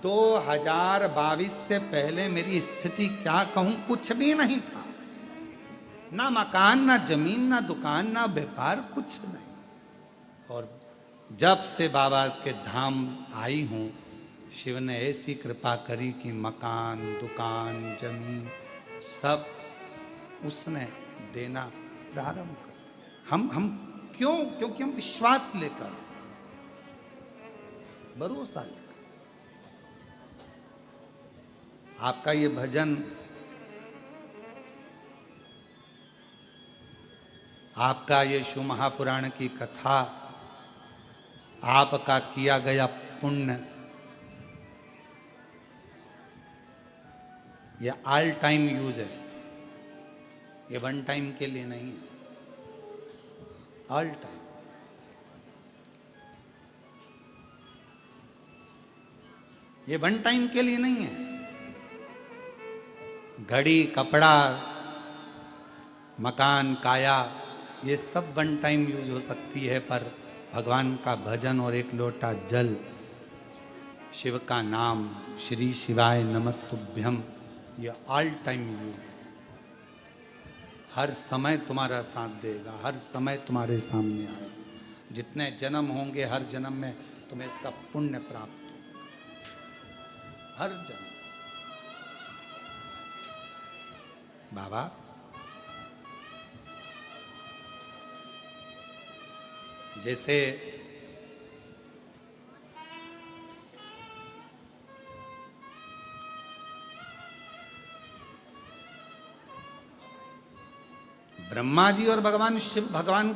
2022 से पहले मेरी स्थिति क्या कहूं, कुछ भी नहीं था, ना मकान, ना जमीन, ना दुकान, ना व्यापार, कुछ नहीं। और जब से बाबा के धाम आई हूं, शिव ने ऐसी कृपा करी कि मकान, दुकान, जमीन सब उसने देना प्रारंभ कर दिया। हम क्यों? क्योंकि हम विश्वास लेकर, भरोसा लेकर। आपका ये भजन, आपका ये शिव महापुराण की कथा, आपका किया गया पुण्य, ये ऑल टाइम यूज है, ये वन टाइम के लिए नहीं है, ऑल टाइम। ये वन टाइम के लिए नहीं है। घड़ी, कपड़ा, मकान, काया, ये सब वन टाइम यूज हो सकती है, पर भगवान का भजन और 1 लोटा जल, शिव का नाम, श्री शिवाय नमस्तुभ्यम, ये ऑल टाइम यूज है। हर समय तुम्हारा साथ देगा, हर समय तुम्हारे सामने आएगा। जितने जन्म होंगे हर जन्म में तुम्हें इसका पुण्य प्राप्त हो, हर जन्म। बाबा जैसे ब्रह्मा जी और भगवान शिव, भगवान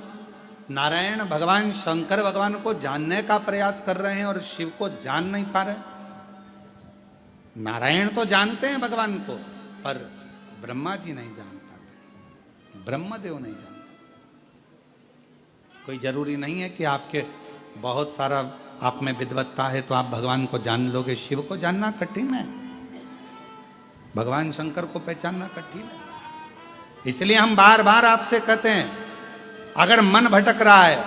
नारायण, भगवान शंकर भगवान को जानने का प्रयास कर रहे हैं और शिव को जान नहीं पा रहे। नारायण तो जानते हैं भगवान को, पर ब्रह्मा जी नहीं जान पाते, ब्रह्मदेव नहीं जानते। कोई जरूरी नहीं है कि आपके बहुत सारा आप में विद्वत्ता है तो आप भगवान को जान लोगे। शिव को जानना कठिन है, भगवान शंकर को पहचानना कठिन है। इसलिए हम बार बार आपसे कहते हैं, अगर मन भटक रहा है,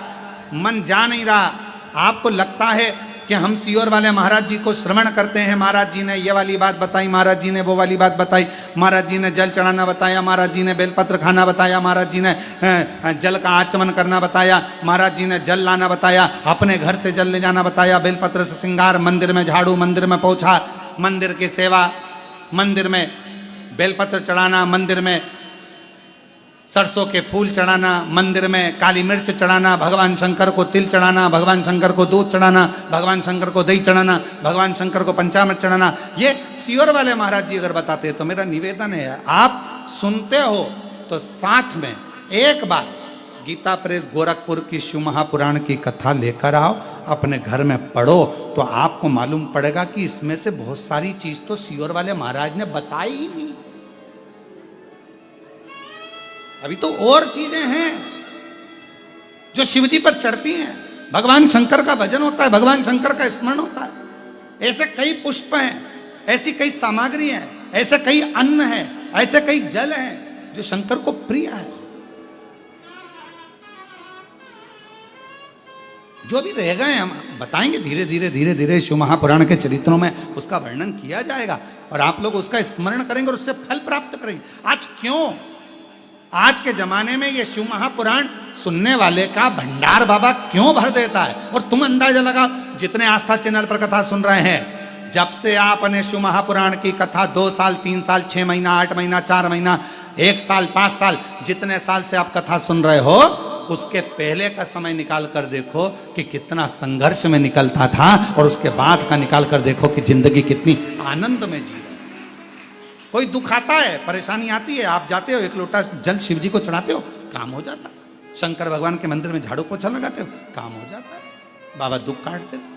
मन जा नहीं रहा, आपको लगता है कि हम सीहोर वाले महाराज जी को श्रवण करते हैं, महाराज जी ने ये वाली बात बताई, महाराज जी ने वो वाली बात बताई, महाराज जी ने जल चढ़ाना बताया, महाराज जी ने बेलपत्र खाना बताया, महाराज जी ने जल का आचमन करना बताया, महाराज जी ने जल लाना बताया, अपने घर से जल ले जाना बताया, बेलपत्र से श्रृंगार, मंदिर में झाड़ू, मंदिर में पोछा, मंदिर की सेवा, मंदिर में बेलपत्र चढ़ाना, मंदिर में सरसों के फूल चढ़ाना, मंदिर में काली मिर्च चढ़ाना, भगवान शंकर को तिल चढ़ाना, भगवान शंकर को दूध चढ़ाना, भगवान शंकर को दही चढ़ाना, भगवान शंकर को पंचामृत चढ़ाना। ये सीहोर वाले महाराज जी अगर बताते हैं तो मेरा निवेदन है, आप सुनते हो तो साथ में एक बार गीता प्रेस गोरखपुर की शिव महापुराण की कथा लेकर आओ, अपने घर में पढ़ो, तो आपको मालूम पड़ेगा कि इसमें से बहुत सारी चीज तो सीहोर वाले महाराज ने बताई ही नहीं। अभी तो और चीजें हैं जो शिवजी पर चढ़ती हैं। भगवान शंकर का भजन होता है, भगवान शंकर का स्मरण होता है। ऐसे कई पुष्प हैं, ऐसी कई सामग्री हैं, ऐसे कई अन्न हैं, ऐसे कई जल हैं जो शंकर को प्रिय है। जो भी रह गए हम बताएंगे धीरे धीरे धीरे धीरे, शिव महापुराण के चरित्रों में उसका वर्णन किया जाएगा और आप लोग उसका स्मरण करेंगे और उससे फल प्राप्त करेंगे। आज क्यों, आज के जमाने में ये शिव महापुराण सुनने वाले का भंडार बाबा क्यों भर देता है। और तुम अंदाजा लगाओ, जितने आस्था चैनल पर कथा सुन रहे हैं, जब से आपने शिव महापुराण की कथा 2 साल 3 साल 6 महीना 8 महीना 4 महीना 1 साल 5 साल जितने साल से आप कथा सुन रहे हो, उसके पहले का समय निकाल कर देखो कि कितना संघर्ष में निकलता था, और उसके बाद का निकाल कर देखो कि जिंदगी कितनी आनंद में जी। कोई दुख आता है, परेशानी आती है, आप जाते हो 1 लोटा जल शिव जी को चढ़ाते हो, काम हो जाता है। शंकर भगवान के मंदिर में झाड़ू पोछा लगाते हो, काम हो जाता है। बाबा दुख काट देते।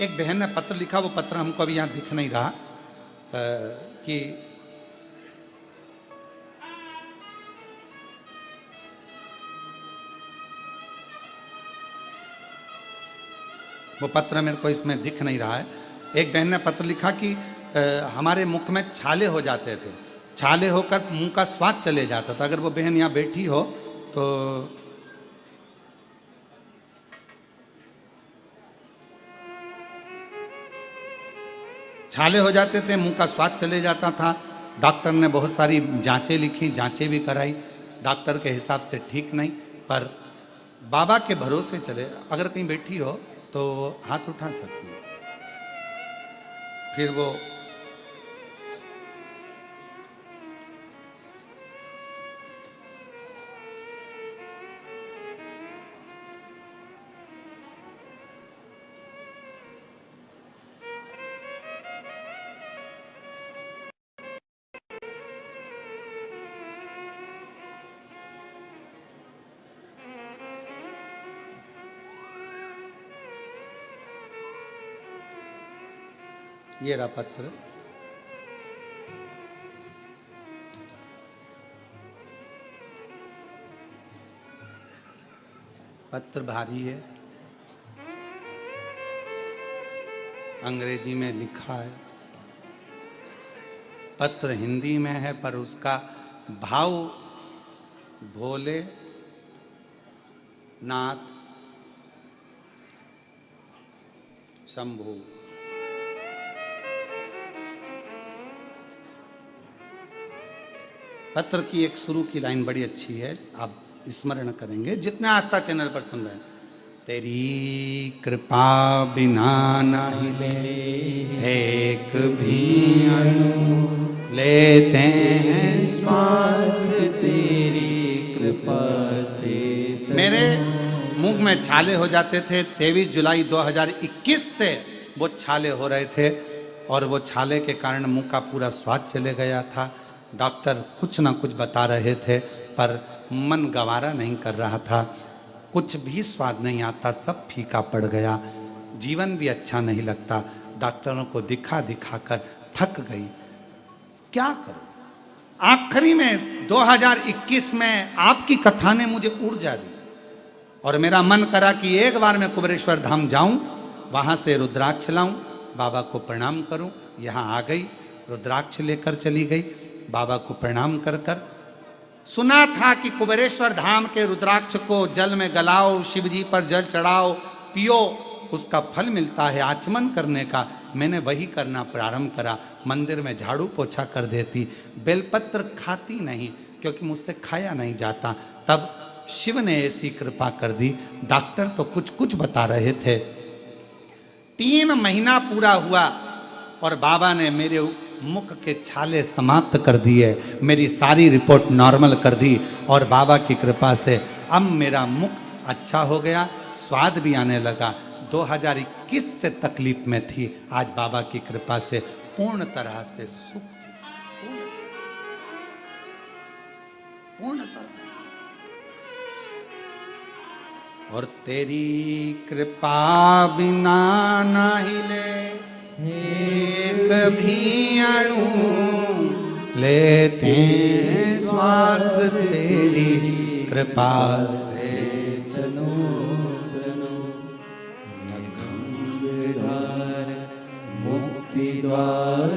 एक बहन ने पत्र लिखा, वो पत्र हमको अभी यहां दिख नहीं रहा कि वो पत्र मेरे को इसमें दिख नहीं रहा है। एक बहन ने पत्र लिखा कि हमारे मुख में छाले हो जाते थे, छाले होकर मुंह का स्वाद चले जाता था। अगर वो बहन यहाँ बैठी हो तो छाले हो जाते थे, मुंह का स्वाद चले जाता था। डॉक्टर ने बहुत सारी जांचें लिखी, जांचें भी कराई, डॉक्टर के हिसाब से ठीक नहीं, पर बाबा के भरोसे चले। अगर कहीं बैठी हो तो हाथ उठा सकती है। फिर वो ये रहा पत्र। पत्र भारी है, अंग्रेजी में लिखा है, पत्र हिंदी में है, पर उसका भाव भोले नाथ शंभू। पत्र की एक शुरू की लाइन बड़ी अच्छी है, आप स्मरण करेंगे जितने आस्था चैनल पर सुन रहे हैं। तेरी कृपा बिना ना हिले एक भी अणु, लेते हैं श्वास तेरी कृपा से। मेरे मुंह में छाले हो जाते थे। 23 जुलाई 2021 से वो छाले हो रहे थे और वो छाले के कारण मुंह का पूरा स्वाद चले गया था। डॉक्टर कुछ ना कुछ बता रहे थे पर मन गवारा नहीं कर रहा था, कुछ भी स्वाद नहीं आता, सब फीका पड़ गया, जीवन भी अच्छा नहीं लगता। डॉक्टरों को दिखा दिखा कर थक गई, क्या करूं। आखिरी में 2021 में आपकी कथा ने मुझे ऊर्जा दी और मेरा मन करा कि एक बार मैं कुबेरेश्वर धाम जाऊं, वहां से रुद्राक्ष लाऊं, बाबा को प्रणाम करूं। यहाँ आ गई, रुद्राक्ष लेकर चली गई, बाबा को प्रणाम कर कर। सुना था कि कुबेरेश्वर धाम के रुद्राक्ष को जल में गलाओ, शिव जी पर जल चढ़ाओ, पियो, उसका फल मिलता है आचमन करने का। मैंने वही करना प्रारंभ करा। मंदिर में झाड़ू पोछा कर देती, बेलपत्र खाती नहीं क्योंकि मुझसे खाया नहीं जाता। तब शिव ने ऐसी कृपा कर दी। डॉक्टर तो कुछ कुछ बता रहे थे। 3 महीना पूरा हुआ और बाबा ने मेरे मुख के छाले समाप्त कर दिए, मेरी सारी रिपोर्ट नॉर्मल कर दी और बाबा की कृपा से अब मेरा मुख अच्छा हो गया, स्वाद भी आने लगा। 2021 से तकलीफ में थी, आज बाबा की कृपा से पूर्ण तरह से सुख, पूर्ण तरह से। और तेरी कृपा बिना ना हिले एक भी अणु, लेते हैं श्वास तेरी कृपा से। तनो तनो गंगाधार मुक्ति द्वार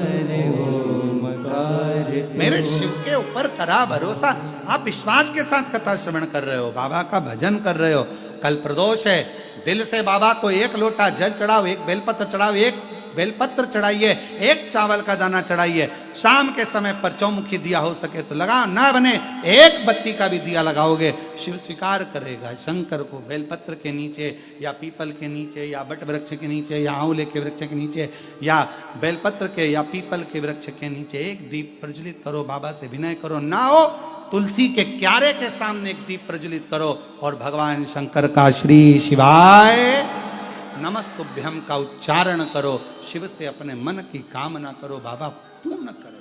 ओमकार। मेरे शिव के ऊपर करा भरोसा। आप विश्वास के साथ कथा श्रवण कर रहे हो, बाबा का भजन कर रहे हो। कल प्रदोष है, दिल से बाबा को 1 लोटा जल चढ़ाओ, 1 बेलपत्र चढ़ाओ, 1 बेलपत्र चढ़ाइए, 1 चावल का दाना चढ़ाइए। शाम के समय पर चौमुखी दिया हो सके तो लगाओ, ना बने 1 बत्ती का भी दिया लगाओगे, शिव स्वीकार करेगा। शंकर को बेलपत्र के नीचे या पीपल के नीचे या बट वृक्ष के नीचे या आंवले के वृक्ष के नीचे या बेलपत्र के या पीपल के वृक्ष के नीचे 1 दीप प्रज्वलित करो, बाबा से विनय करो। ना हो तुलसी के क्यारे के सामने 1 दीप प्रज्वलित करो और भगवान शंकर का श्री शिवाय नमस्तुभ्यम का उच्चारण करो। शिव से अपने मन की कामना करो, बाबा पूर्ण कर।